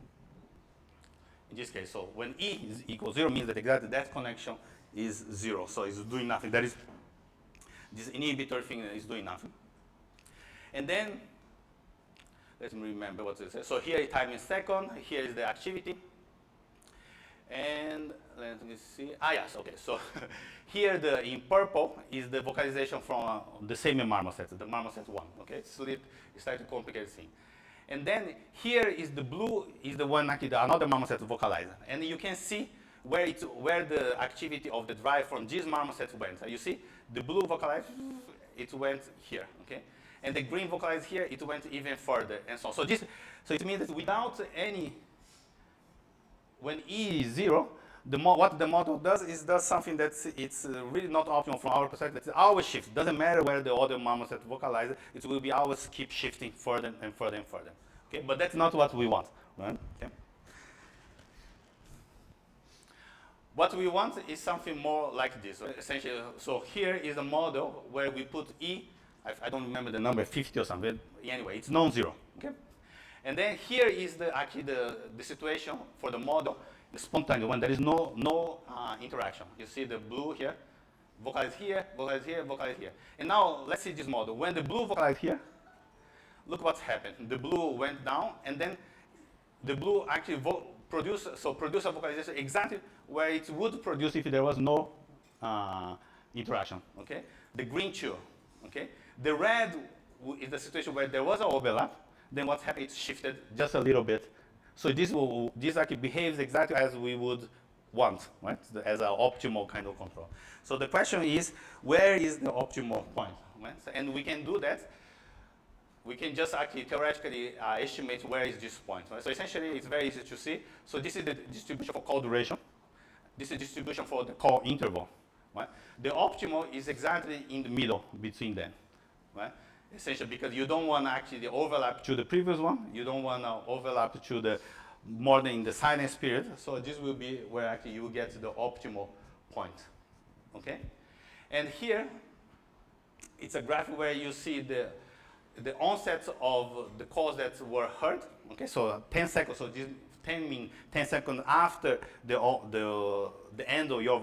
In this case, so when E is equal 0 means that exactly that connection is 0, so it's doing nothing. That is, this inhibitory thing is doing nothing. And then, let me remember what it says. So here is time in second, here is the activity. And let me see, yes, okay, so here in purple is the vocalization from the same marmoset, the marmoset 1, okay? So it starts to complicate the thing. And then here is the blue, is the one actually another marmoset vocalizer. And you can see where the activity of the drive from this marmoset went. You see, the blue vocalizer, it went here, okay? And the green vocalizer here, it went even further, and so on. So it means that without any, when E is 0, what the model does is something that it's really not optimal from our perspective. It's always shift. Doesn't matter where the other marmoset vocalizes, it will be always keep shifting further and further and further. Okay, but that's not what we want, right? Okay. What we want is something more like this, right? Essentially. So here is a model where we put E. I don't remember the number, 50 or something. Anyway, it's non-zero. Okay. And then here is actually the situation for the model, the spontaneous one. There is no interaction. You see the blue here, vocalize here, vocalize here, vocalize here. And now let's see this model. When the blue vocalized here, look what's happened. The blue went down, and then the blue actually produce a vocalization exactly where it would produce if there was no interaction. Okay. The green too. Okay. The red is the situation where there was an overlap. Then what happened? It shifted just a little bit. So this actually behaves exactly as we would want, right? As an optimal kind of control. So the question is, where is the optimal point? Right? And we can do that. We can just actually theoretically estimate where is this point. Right? So essentially, it's very easy to see. So this is the distribution for call duration. This is the distribution for the call interval. Right? The optimal is exactly in the middle between them. Right? Essentially, because you don't want actually the overlap to the previous one. You don't want to overlap to the more than in the silence period. So this will be where actually you get to the optimal point. Okay? And here, it's a graph where you see the onset of the calls that were heard. Okay, so 10 seconds. So this 10 means 10 seconds after the end of your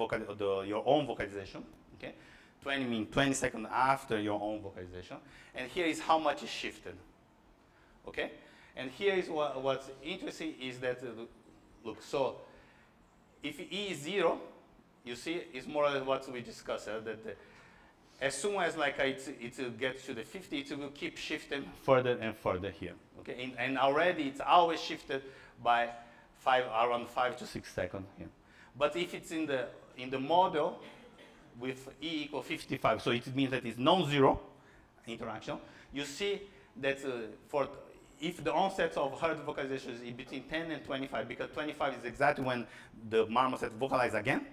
own vocalization. Okay, 20 means 20 seconds after your own vocalization. And here is how much is shifted. Okay, and here is what's interesting is that look. So if E is 0, you see, it's more or less what we discussed. That as soon as like it gets to the 50, it will keep shifting further and further here. Okay, and already it's always shifted by around 5 to 6 seconds here. But if it's in the model with E equal 55, so it means that it's non-zero interaction. You see that if the onset of herd vocalization is between 10 and 25, because 25 is exactly when the marmoset vocalizes again,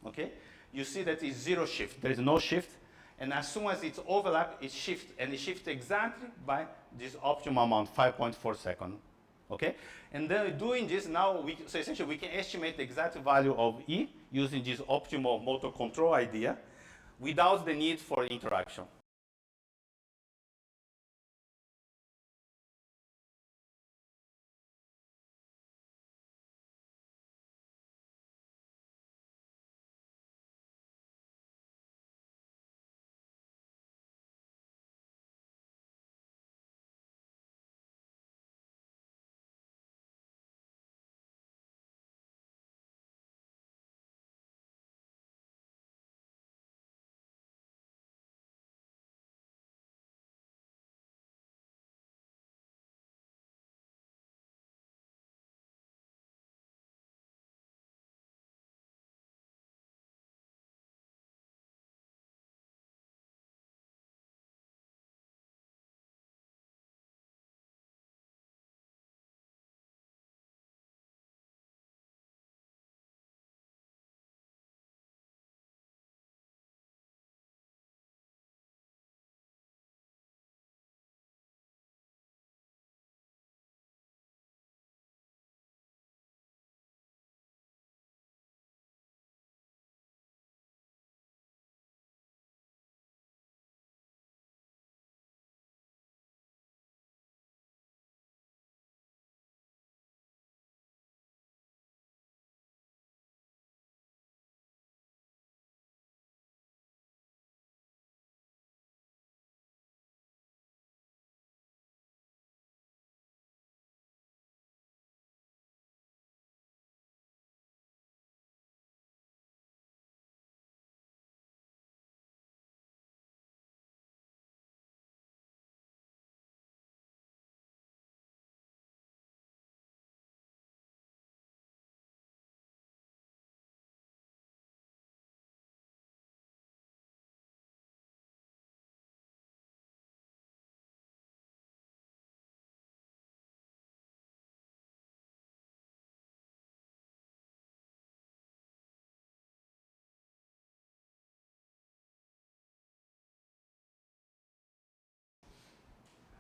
okay? You see that it's zero shift. There is no shift. And as soon as it's overlap, it shifts. And it shifts exactly by this optimal amount, 5.4 seconds. Okay? And then doing this, now, so essentially we can estimate the exact value of E using this optimal motor control idea without the need for interaction.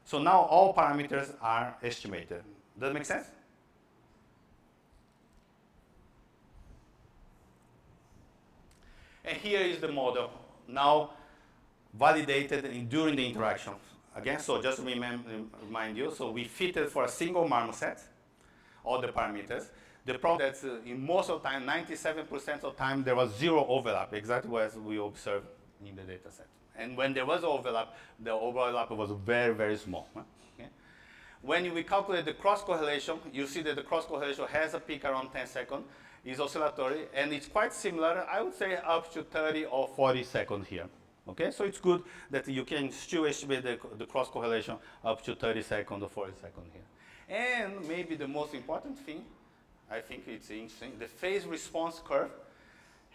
So now all parameters are estimated. Does it make sense? And here is the model, now validated during the interaction. Again, so just to remind you, so we fitted for a single marmoset, all the parameters. The problem is that in most of the time, 97% of the time, there was zero overlap, exactly as we observed in the data set. And when there was overlap, the overlap was very, very small. Okay? When we calculate the cross correlation, you see that the cross correlation has a peak around 10 seconds, is oscillatory, and it's quite similar, I would say up to 30 or 40 seconds here. Okay, so it's good that you can still estimate the cross correlation up to 30 seconds or 40 seconds here. And maybe the most important thing, I think it's interesting, the phase response curve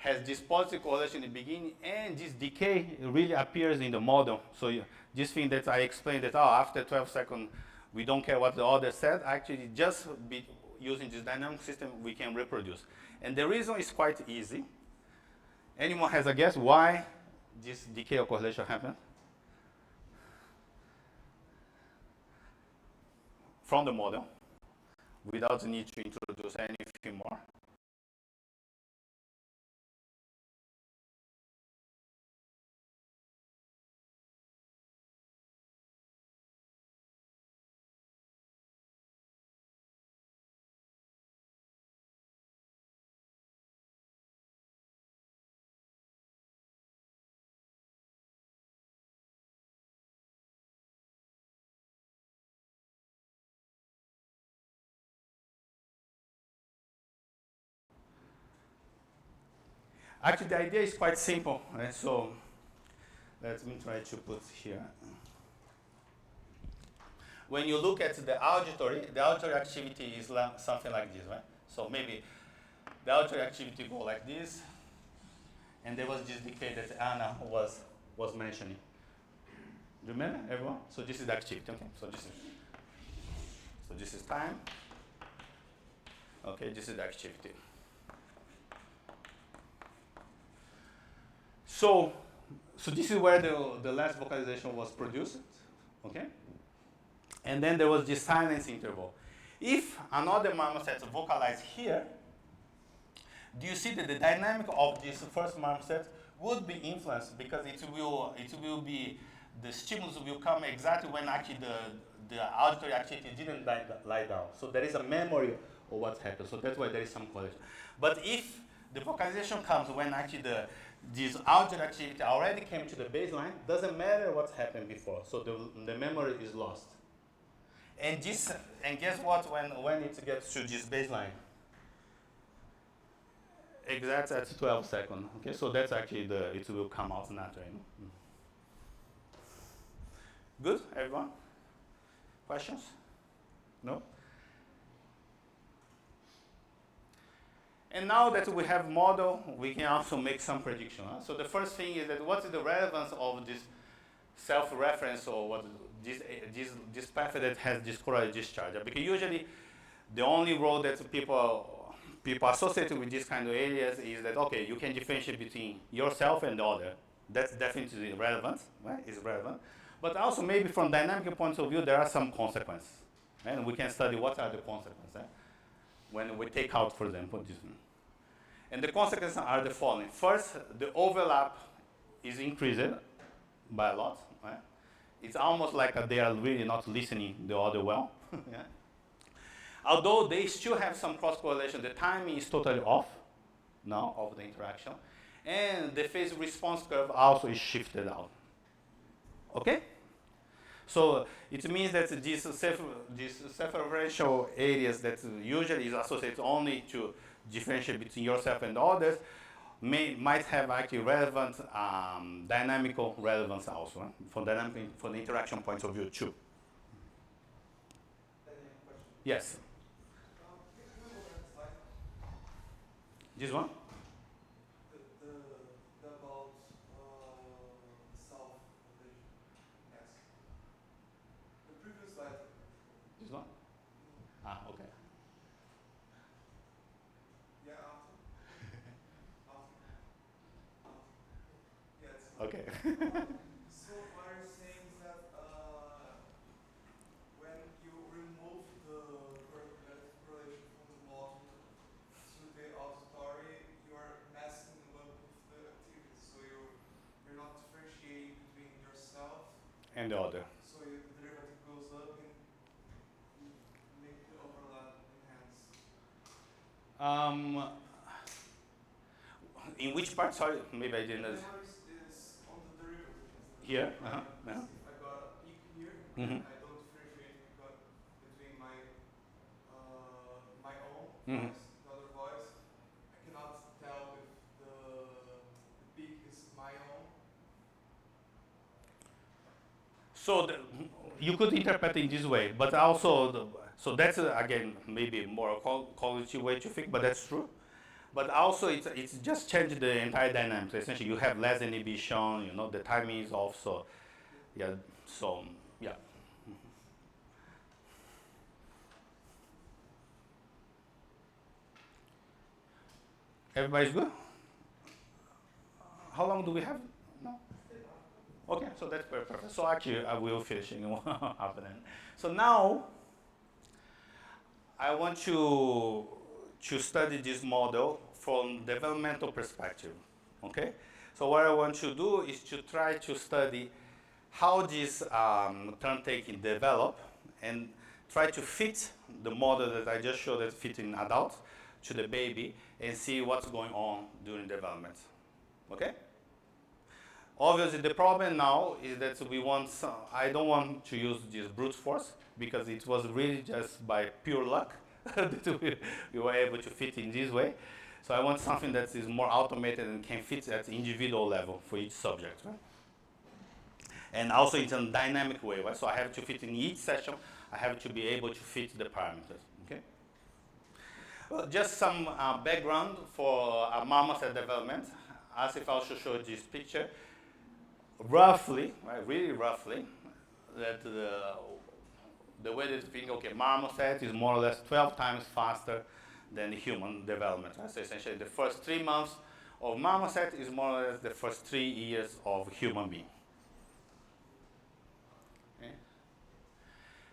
has this positive correlation in the beginning, and this decay really appears in the model. So this thing that I explained that, after 12 seconds, we don't care what the other said, actually just using this dynamic system, we can reproduce. And the reason is quite easy. Anyone has a guess why this decay or correlation happens? From the model, without the need to introduce anything more. Actually, the idea is quite simple. Right? So Let me try to put here. When you look at the auditory activity is something like this, right? So maybe the auditory activity go like this, and there was this decay that Anna was mentioning. Do you remember, everyone? So this is the activity, okay? So this is time. Okay, this is the activity. So this is where the last vocalization was produced, okay? And then there was this silence interval. If another marmoset vocalized here, do you see that the dynamic of this first marmoset would be influenced because it will be, the stimulus will come exactly when actually the auditory activity didn't lie down. So there is a memory of what happened. So that's why there is some correlation. But if the vocalization comes when actually this auditory activity already came to the baseline, doesn't matter what happened before. So the memory is lost. And guess what? When it gets to this baseline, exactly at 12 seconds. Okay, so that's actually it will come out naturally. Good, everyone? Questions? No? And now that we have model, we can also make some prediction. Huh? So the first thing is that what is the relevance of this self-reference or what this path that has this correlated discharge? Because usually the only role that people associate with this kind of areas is that, okay, you can differentiate between yourself and the other. That's definitely relevant, right? It's relevant. But also maybe from dynamic point of view, there are some consequences. Right? And we can study what are the consequences. Right? When we take out, for example, this one. And the consequences are the following. First, the overlap is increased by a lot. Right? It's almost like they are really not listening the other well. Yeah? Although they still have some cross-correlation, the timing is totally off now of the interaction. And the phase response curve also is shifted out. Okay? So it means that these self-referential areas that usually is associated only to differentiate between yourself and others might have actually relevant dynamical relevance also, from the interaction point of view too. Yes. Can you go back a slide? This one? The about self-relation. Yes. The previous slide. This one? Ah, okay. Yeah, after. Yes. Okay. So what you're saying is that when you remove the relative correlation from the model to the auditory, you are messing with the activity. So you're not differentiating between yourself. And the other. So the derivative goes up and you make the overlap enhance. In which part? Sorry, maybe I didn't. Memories is on the derivative. Here? If Uh-huh. Uh-huh. I got a peak here, Mhm. I don't differentiate between my own Mhm. voice, the other voice. I cannot tell if the peak is my own. So you could interpret it in this way, but also, so that's again maybe more a cognitive way to think, but that's true. But also it's just changed the entire dynamics. Essentially, you have less inhibition. You know, the timing is off. So yeah. So yeah. Everybody's good. How long do we have? No. Okay, so that's perfect. So actually, I will finish in half an hour. So now, I want to study this model from developmental perspective. Okay. So what I want to do is to try to study how this turn taking develop and try to fit the model that I just showed that fit in adult to the baby and see what's going on during development. Okay. Obviously, the problem now is that I don't want to use this brute force because it was really just by pure luck that we were able to fit in this way. So I want something that is more automated and can fit at the individual level for each subject. Right? And also it's a dynamic way, right? So I have to fit in each session, I have to be able to fit the parameters, okay? Well, just some background for marmoset development. As if I also showed this picture, roughly, right, really roughly, that the way that you think, okay, marmoset is more or less 12 times faster than human development. Right? So essentially the first 3 months of marmoset is more or less the first 3 years of human being. Okay?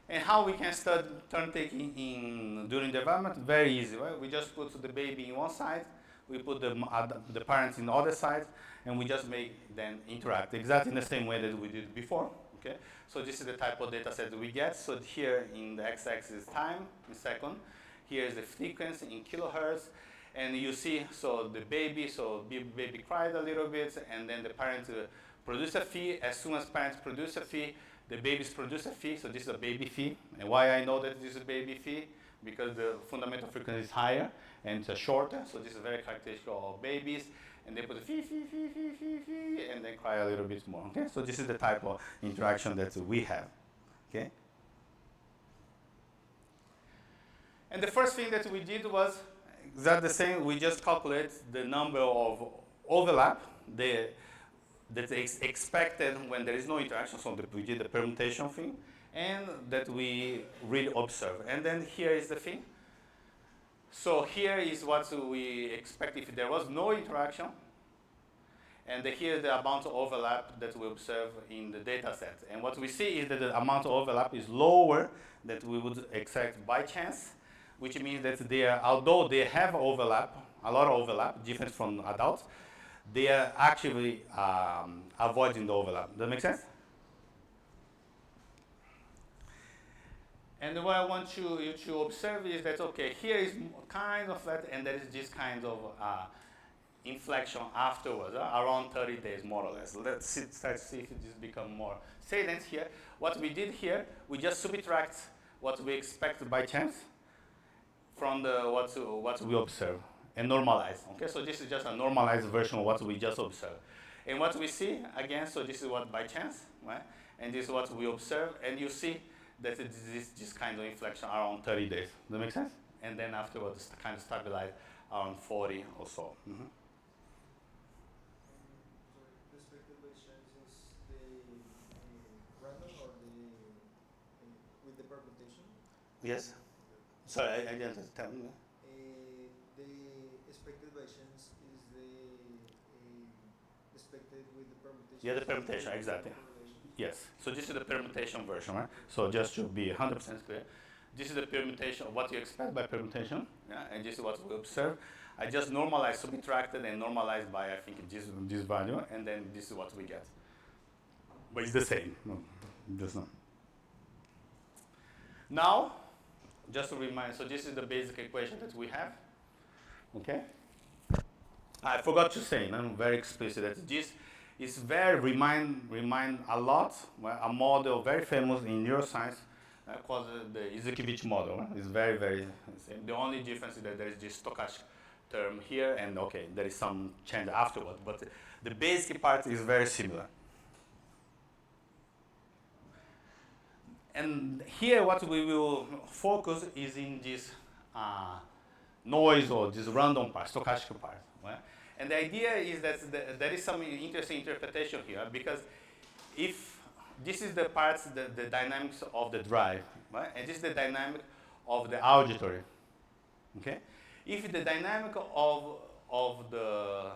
And how we can start turn taking in during development? Very easy, right? We just put the baby in one side, we put the parents in the other side, and we just make them interact exactly in the same way that we did before. Okay? So this is the type of data set that we get. So here in the x-axis is time in second. Here is the frequency in kilohertz. And you see, so the baby, baby cried a little bit, and then the parent produce a fee. As soon as parents produce a fee, the babies produce a fee. So this is a baby fee. And why I know that this is a baby fee? Because the fundamental frequency is higher and it's shorter. So this is very characteristic of babies. And they put a fee, and then cry a little bit more. Okay, so this is the type of interaction that we have. Okay. And the first thing that we did was exactly the same. We just calculate the number of overlap that is expected when there is no interaction. So we did the permutation thing, and that we really observe. And then here is the thing. So here is what we expect if there was no interaction. And here is the amount of overlap that we observe in the data set. And what we see is that the amount of overlap is lower than we would expect by chance, which means that although they have overlap, a lot of overlap, different from adults, they are actually avoiding the overlap. Does that make sense? And what I want you to observe is that, okay, here is kind of flat, and there is this kind of inflection afterwards, around 30 days, more or less. Let's start to see if this becomes more salient here. What we did here, we just subtract what we expect by chance from what we observe and normalize. Okay, so this is just a normalized version of what we just observed. And what we see, again, so this is what by chance, right? And this is what we observe, and you see that it is this kind of inflection around 30 days. Does that make sense? And then afterwards, kind of stabilize around 40 or so. Mm-hmm. The expected by chance is the random or with the permutation? Yes. Sorry, I didn't understand. The expected by chance is the expected with the permutation. Yeah, the permutation, exactly. Yes. So this is the permutation version, right? So just to be 100% clear, this is the permutation of what you expect by permutation, yeah? And this is what we observe. I just normalized, subtracted, and normalized by, I think, this value, and then this is what we get. But it's the same. No, just not. Now, just to remind, so this is the basic equation that we have. Okay? I forgot to say, and I'm very explicit, that this is very remind a lot, well, a model very famous in neuroscience called the ICTP model. Right? It's very, very same. The only difference is that there is this stochastic term here, and okay, there is some change afterward, but the basic part is very similar. And here what we will focus is in this noise or this random part, stochastic part. Right? And the idea is that there is some interesting interpretation here, because if this is the parts, the dynamics of the drive, right? And this is the dynamic of the auditory, okay? If the dynamic of the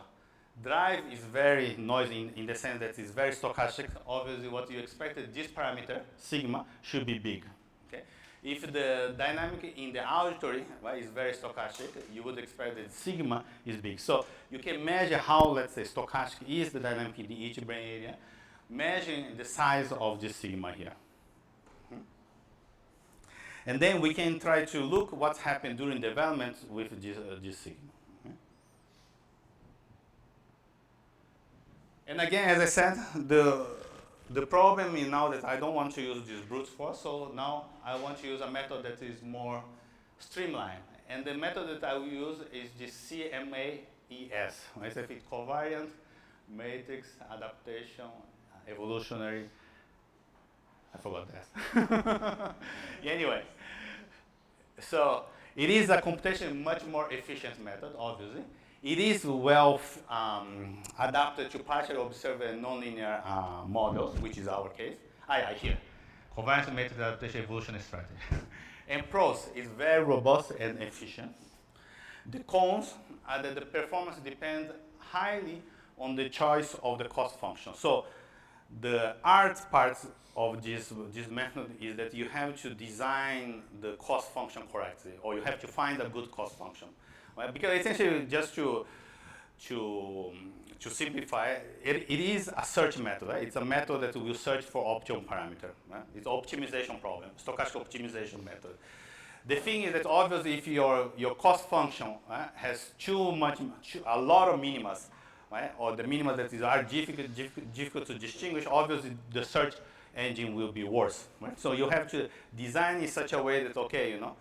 drive is very noisy in the sense that it's very stochastic, obviously what you expected, this parameter, sigma, should be big, okay? If the dynamic in the auditory, right, is very stochastic, you would expect that sigma is big. So you can measure how, let's say, stochastic is the dynamic in each brain area, measuring the size of this sigma here. And then we can try to look what happened during development with this sigma. And again, as I said, the problem is now that I don't want to use this brute force, so now I want to use a method that is more streamlined. And the method that I will use is this CMAES. Right? So it's covariant, matrix, adaptation, evolutionary I forgot that. Anyway, so it is a computation much more efficient method, obviously. It is well adapted to partially observed and nonlinear models, which is our case. Here. Covariance matrix adaptation evolution strategy. And pros is very robust and efficient. The cons are that the performance depends highly on the choice of the cost function. So the art part of this method is that you have to design the cost function correctly, or you have to find a good cost function. Right? Because essentially, just to simplify, it is a search method. Right? It's a method that will search for optimum parameter. Right? It's an optimization problem, stochastic optimization method. The thing is that obviously if your cost function has a lot of minimas, right, or the minima that are difficult to distinguish, obviously the search engine will be worse. Right? So you have to design in such a way that, okay, you know,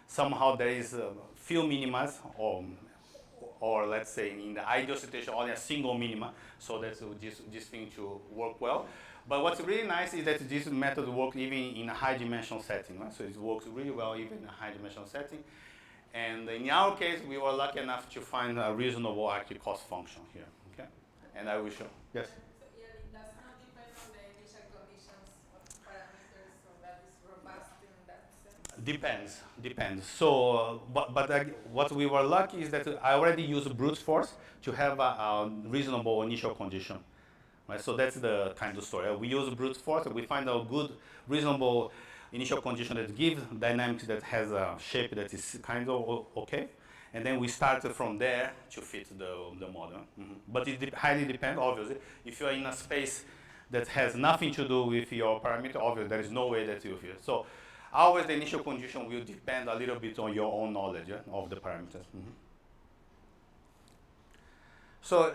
somehow there is a few minimas, or let's say in the ideal situation only a single minima, so that this thing to work well. But what's really nice is that this method works even in a high-dimensional setting. Right? So it works really well even in a high-dimensional setting. And in our case, we were lucky enough to find a reasonable actually cost function here. Okay? And I will show. Yes? So yeah, it does not depend on the initial conditions of parameters, so that is robust in that sense. Depends. So, what we were lucky is that I already used brute force to have a reasonable initial condition. Right, so that's the kind of story. We use brute force, we find a good, reasonable initial condition that gives dynamics that has a shape that is kind of okay. And then we start from there to fit the model. But it highly depends, obviously. If you're in a space that has nothing to do with your parameter, obviously there is no way that you fit. So always the initial condition will depend a little bit on your own knowledge of the parameters. So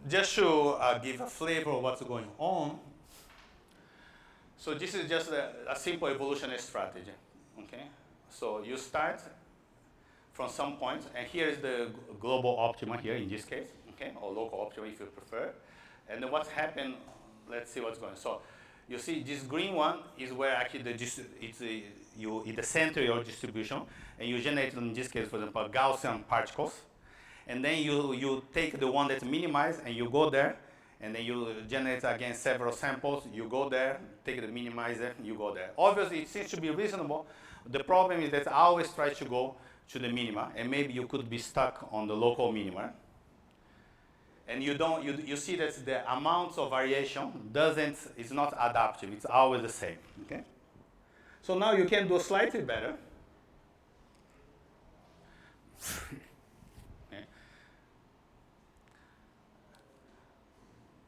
just to give a flavor of what's going on, so this is just a simple evolutionary strategy, okay? So you start from some point, and here is the global optima here in this case, okay, or local optima if you prefer. And then what's happened, let's see what's going on. So you see this green one is where actually in the center of your distribution, and you generate, in this case, for example, Gaussian particles. And then you take the one that's minimized and you go there, and then you generate again several samples, you go there, take the minimizer, you go there. Obviously, it seems to be reasonable. The problem is that I always try to go to the minima, and maybe you could be stuck on the local minima. And you see that the amount of variation is not adaptive, it's always the same, okay? So now you can do slightly better.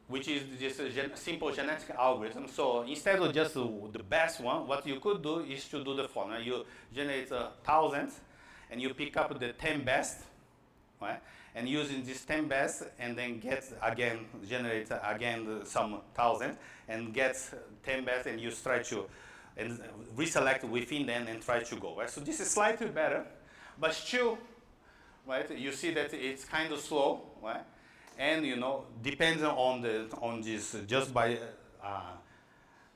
Which is just a simple genetic algorithm. So instead of just the best one, what you could do is to do the following. You generate 1,000, and you pick up the 10 best, right? And using this 10 best, and then generate again some 1,000, and get 10 best, and you try to reselect within them and try to go, right? So this is slightly better, but still, right? You see that it's kind of slow, right? And depends on this just by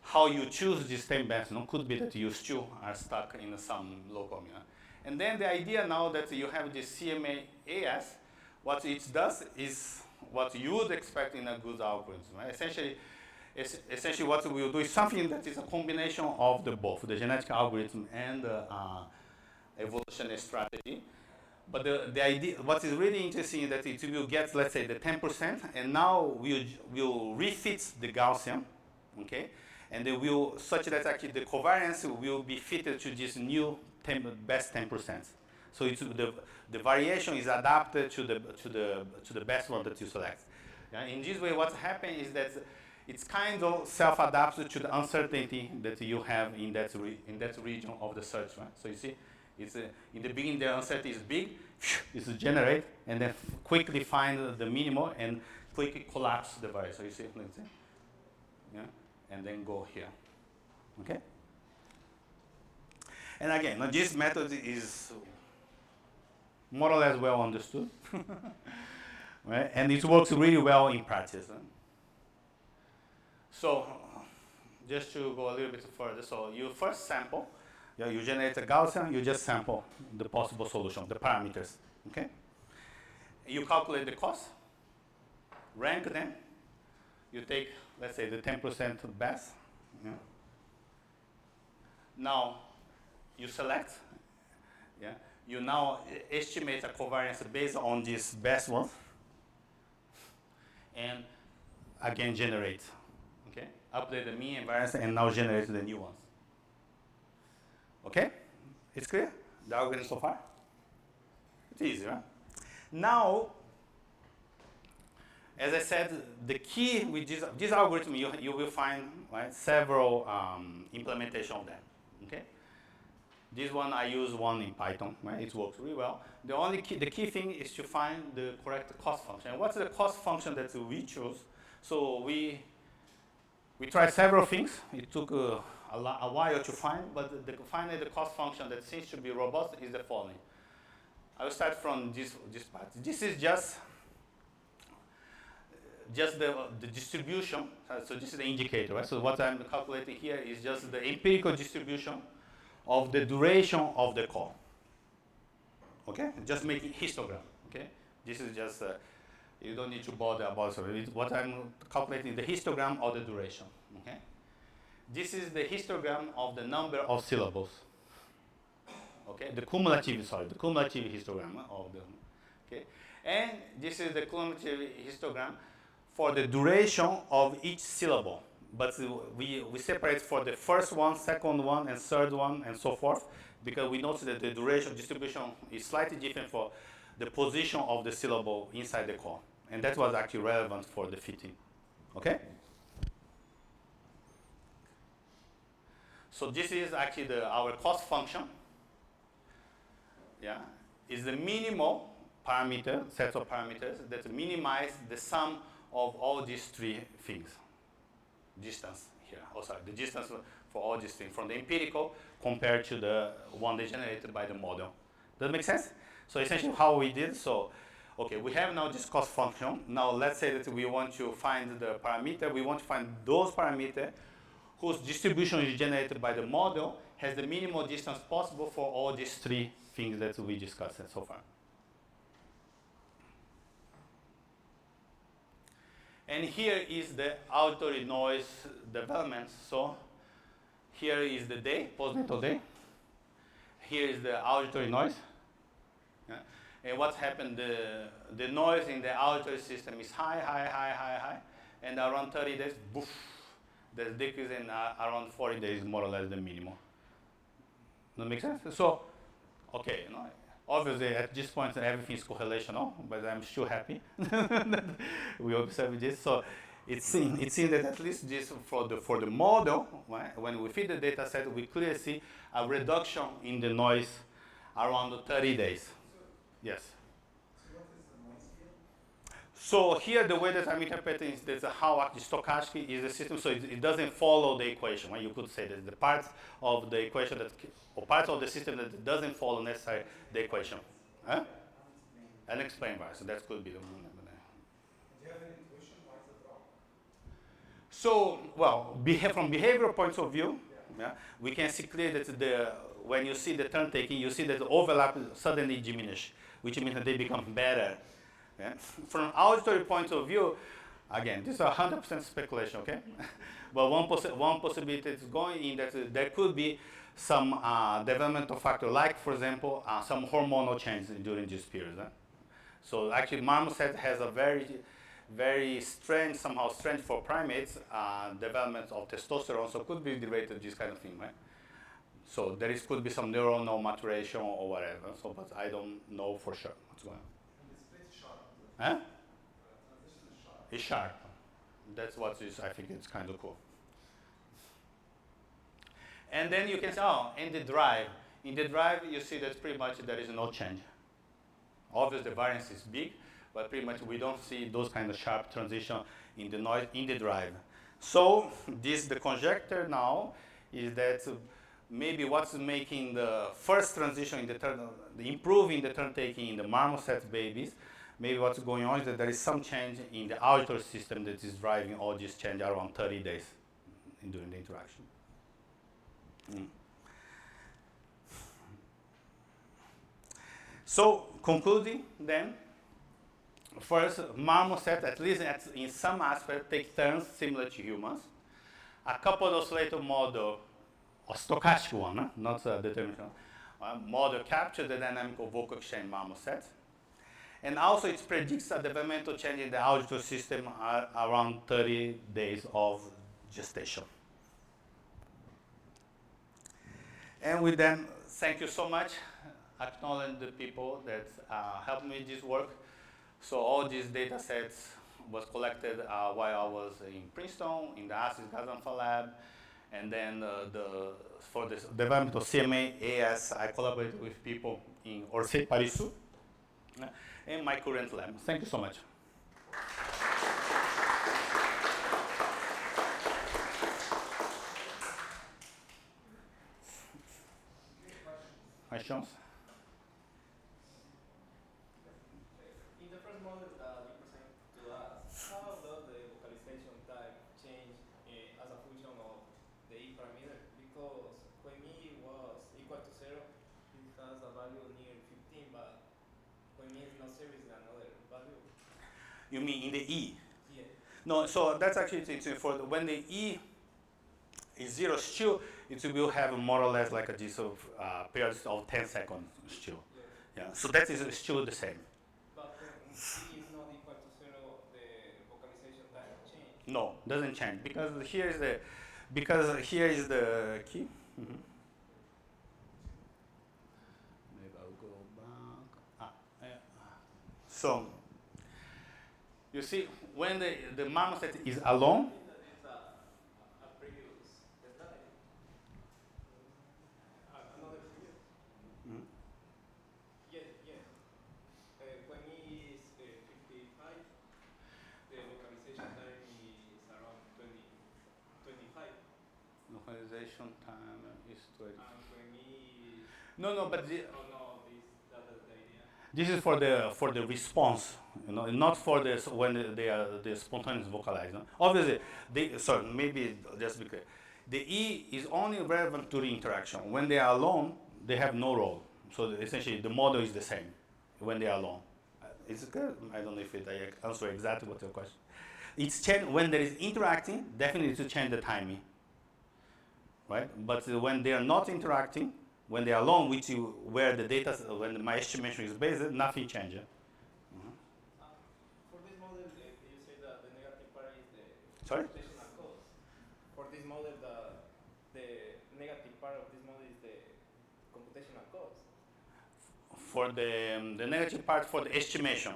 how you choose this 10 bands. Could be that you still are stuck in some local minima. And then the idea now that you have this CMA-AS, what it does is what you would expect in a good algorithm. Right? Essentially, what we will do is something that is a combination of both the genetic algorithm and the evolutionary strategy. But the idea, what is really interesting is that it will get, let's say, the 10%, and now we'll refit the Gaussian, okay? And they will, such that actually the covariance will be fitted to this new best 10%. So the variation is adapted to the best one that you select. Yeah? In this way, what's happening is that it's kind of self-adapted to the uncertainty that you have in that region of the search, right? So you see, it's in the beginning the uncertainty is big, it's generate, and then quickly find the minimum and quickly collapse the variance. So you see, let's see, yeah, and then go here, okay. And again, now this method is more or less well understood, right? And it works really well in practice. Huh? So, just to go a little bit further, so you first sample, yeah, you generate a Gaussian, you just sample the possible solution, the parameters, okay? You calculate the cost, rank them, you take, let's say, the 10% best, yeah. Now, you select, yeah, you now estimate a covariance based on this best one, and again generate, okay? Update the mean and variance and now generate the new ones. Okay? It's clear? The algorithm so far? It's easy, right? Now, as I said, the key with this algorithm, you will find, right, several implementation of them, okay? This one, I use one in Python, right? It works really well. The key thing is to find the correct cost function. And what's the cost function that we choose? So we tried several things. It took a while to find, but finally the cost function that seems to be robust is the following. I will start from this part. This is just the distribution. So this is the indicator, right? So what I'm calculating here is just the empirical distribution of the duration of the call. Okay? Just making histogram. Okay? This is just, you don't need to bother about it. What I'm calculating is the histogram of the duration. Okay? This is the histogram of the number of syllables. Okay? The cumulative histogram of the, okay? And this is the cumulative histogram for the duration of each syllable. But we separate for the first one, second one, and third one, and so forth, because we notice that the duration distribution is slightly different for the position of the syllable inside the call. And that was actually relevant for the fitting. Okay? So this is actually our cost function. Yeah, is the minimal parameter, set of parameters that minimize the sum of all these three things. Distance here, the distance for all these things from the empirical compared to the one they generated by the model. Does that make sense? So essentially how we did, so, okay, we have now this cost function. Now let's say that we want to find the parameter. We want to find those parameters whose distribution is generated by the model has the minimal distance possible for all these three things that we discussed so far. And here is the auditory noise development. So here is the day, postnatal day. Here is the auditory noise. Yeah. And what's happened, the noise in the auditory system is high. And around 30 days, boof, there's decrease, and around 40 days, more or less the minimum. Does that make sense? So, okay, you know, obviously at this point everything is correlational, but I'm still happy that we observe this. So it seems that at least this for the model, right, when we feed the data set, we clearly see a reduction in the noise around 30 days. Yes. So what is the noise field? So here the way that I'm interpreting is that how actually stochastic is the system, so it doesn't follow the equation. Right? You could say that the part of the equation that, or part of the system that doesn't follow necessarily the equation. Huh? Unexplained variance, so that could be the one. Do you have any intuition why is it wrong? So, well, from behavioral points of view, yeah, we can see clearly that when you see the turn taking, you see that the overlap suddenly diminish, which means that they become better. Yeah? From an auditory point of view, again, this is 100% speculation, okay? But one possibility is going in that there could be some developmental factor, like, for example, some hormonal change during this period. So actually, marmoset has a very strange, somehow strange for primates, development of testosterone, so could be related to this kind of thing, right? So there could be some neuronal maturation or whatever, so, but I don't know for sure what's going on. And the split is sharp. Huh? Transition is sharp. It's sharp. That's what is, I think it's kind of cool. And then you can say, oh, in the drive, you see that pretty much there is no change. Obviously, the variance is big, but pretty much we don't see those kind of sharp transition in the noise in the drive. So the conjecture now is that maybe what's making the first transition in the improving the turn taking in the marmoset babies, maybe what's going on is that there is some change in the auditory system that is driving all this change around 30 days. during the interaction. Mm. So, concluding then, first, marmoset, at least in some aspects, take turns similar to humans. A coupled oscillator model, a stochastic one, not a determinant model, capture the dynamical vocal exchange marmoset. And also it predicts a developmental change in the auditory system around 30 days of gestation. And we then thank you so much, acknowledge the people that helped me this work. So all these data sets was collected while I was in Princeton, in the ASIS Gazanfa lab, and then for the development of CMA, AS, I collaborated with people in Orsay, Paris, in my current lab. Thank you so much. Questions? In the first model that you presented to us, how does the vocalization type change as a function of the E parameter? Because when E was equal to 0, it has a value near 15, but when E is not 0, it's another value. You mean in the E? Yeah. No, so that's actually for when the E is 0 still, it will have more or less like a this of period of 10 seconds still. Yeah. Yeah. So that is still the same. But when E is not equal to 0, the vocalization type change. No, doesn't change because here is the key. Mm-hmm. Maybe I'll go back. Yeah. So you see when the marmoset is alone. Localization time is 20. No, but this is for the response, not for the when they are the spontaneous vocalized. No? Obviously, maybe just be clear. The E is only relevant to the interaction. When they are alone, they have no role. So essentially, the model is the same when they are alone. It's good. I don't know if I answer exactly what your question. It's change when there is interacting. Definitely to change the timing. Right? But when they are not interacting, when they are alone, where the data, when my estimation is based, nothing changes. For this model, you say that the negative part is the Sorry? computational cost. For this model, the negative part of this model is the computational cost. For the negative part for the estimation,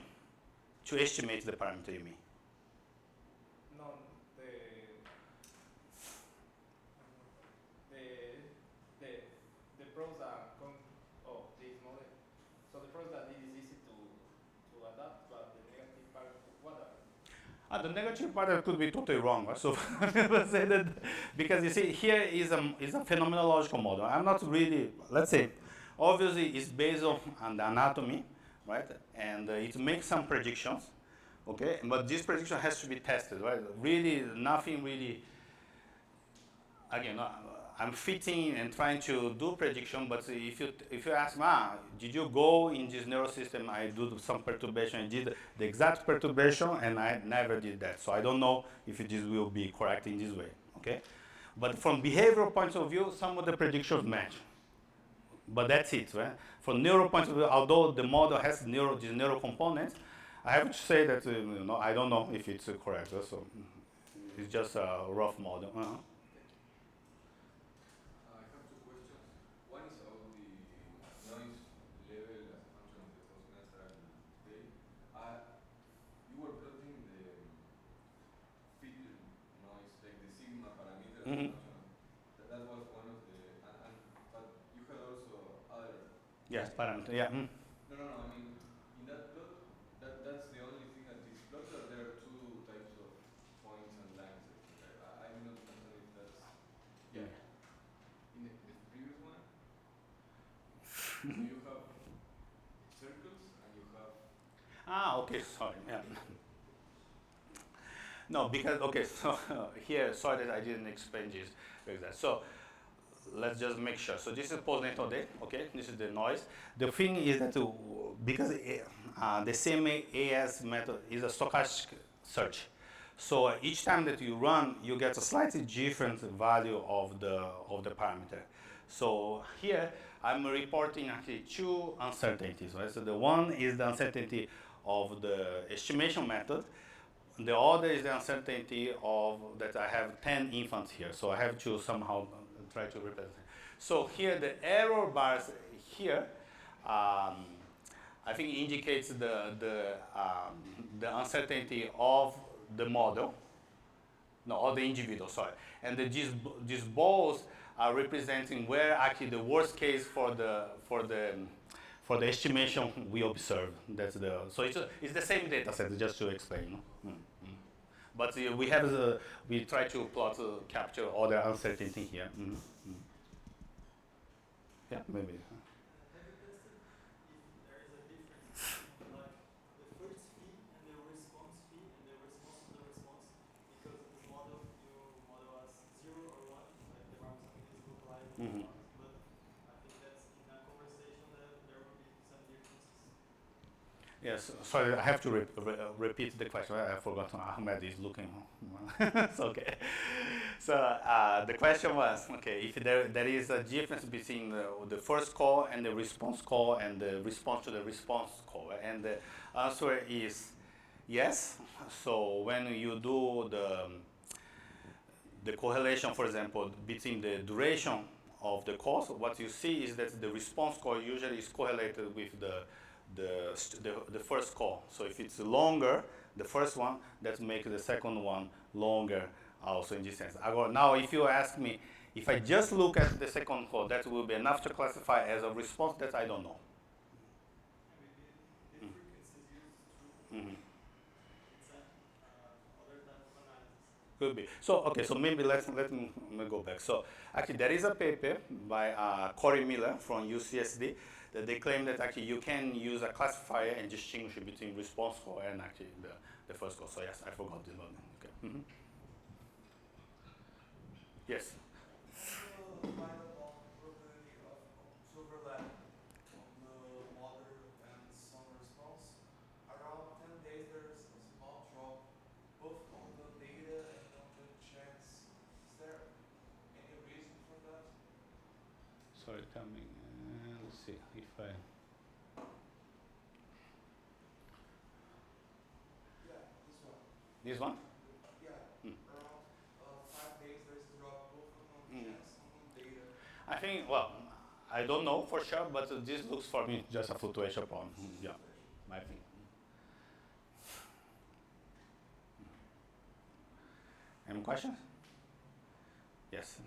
to estimate the parameter, you mean? No, the pros and cons of this model. So the pros that it is easy to adapt, but the negative part, what are? The negative part could be totally wrong. Right? So say that because you see here is a phenomenological model. I'm not really, let's say, obviously it's based on the anatomy, right? And it makes some predictions, okay? But this prediction has to be tested, right? Really, nothing really. Again, I'm fitting and trying to do prediction, but if you ask me, did you go in this neural system? I do some perturbation. I did the exact perturbation, and I never did that. So I don't know if this will be correct in this way. Okay, but from behavioral point of view, some of the predictions match. But that's it, right? From neural point of view, although the model has these neural components, I have to say that I don't know if it's correct. So it's just a rough model. I have two questions. One is about the noise level as a function of the post-nasal delay. You were plotting the field noise, like the sigma parameter as a function of that was one of the, but you had also other. Yes, parameter. Yeah. No. I mean, in that plot, that's the only thing that is plotted, or there are two types of points and lines. I do not understand if that's. Yeah. In the previous one, you have circles and you have. Okay, sorry. Yeah. No, because, okay, so here, sorry that I didn't explain this like that. So let's just make sure. So this is postnatal date, okay? This is the noise. The thing is that because the same AS method is a stochastic search. So each time that you run, you get a slightly different value of the parameter. So here, I'm reporting actually two uncertainties, right? So the one is the uncertainty of the estimation method. The other is the uncertainty of that I have 10 infants here, so I have to somehow try to represent. So here the error bars here, I think indicates the uncertainty of the model, no, of the individual, sorry. And these balls are representing where actually the worst case for the estimation we observe. That's the so it's the same data set, just to explain. But we try to plot capture all the uncertainty here. Yeah, maybe. Have you tested if there is a difference between like the first fee and the response fee and the response to the response? Because in the model you model as 0 or 1, like the marmoset is localized Mhm. or not, but I think that's in a conversation that there will be some differences. Yes, sorry, I have to repeat the question. I forgot. Ahmed is looking. It's okay. So the question was, okay, if there is a difference between the first call and the response call and the response to the response call, and the answer is yes. So when you do the correlation, for example, between the duration of the calls, what you see is that the response call usually is correlated with the first call. So if it's longer, the first one, that makes the second one longer also in this sense. Now, if you ask me, if I just look at the second call, that will be enough to classify as a response, that I don't know. And maybe the frequencies used to, Mhm. it's other type of analysis. Could be. So, okay, so maybe let me go back. So, actually, there is a paper by Corey Miller from UCSD that they claim that actually you can use a classifier and distinguish between response call and actually the first call. So, yes, I forgot this one. Okay. Yes. Can you line about the probability of overlap on the model and some response? Around 10 days, there's a small drop both on the data and on the chance. Is there any reason for that? Sorry, coming. Let's see if I. Yeah, this one. This one? Yeah, around 5 days, there's a drop both on Mm. chance and on data. I think, well, I don't know for sure, but this looks for me just a fluctuation problem. Yeah, I think. Any questions? Yes.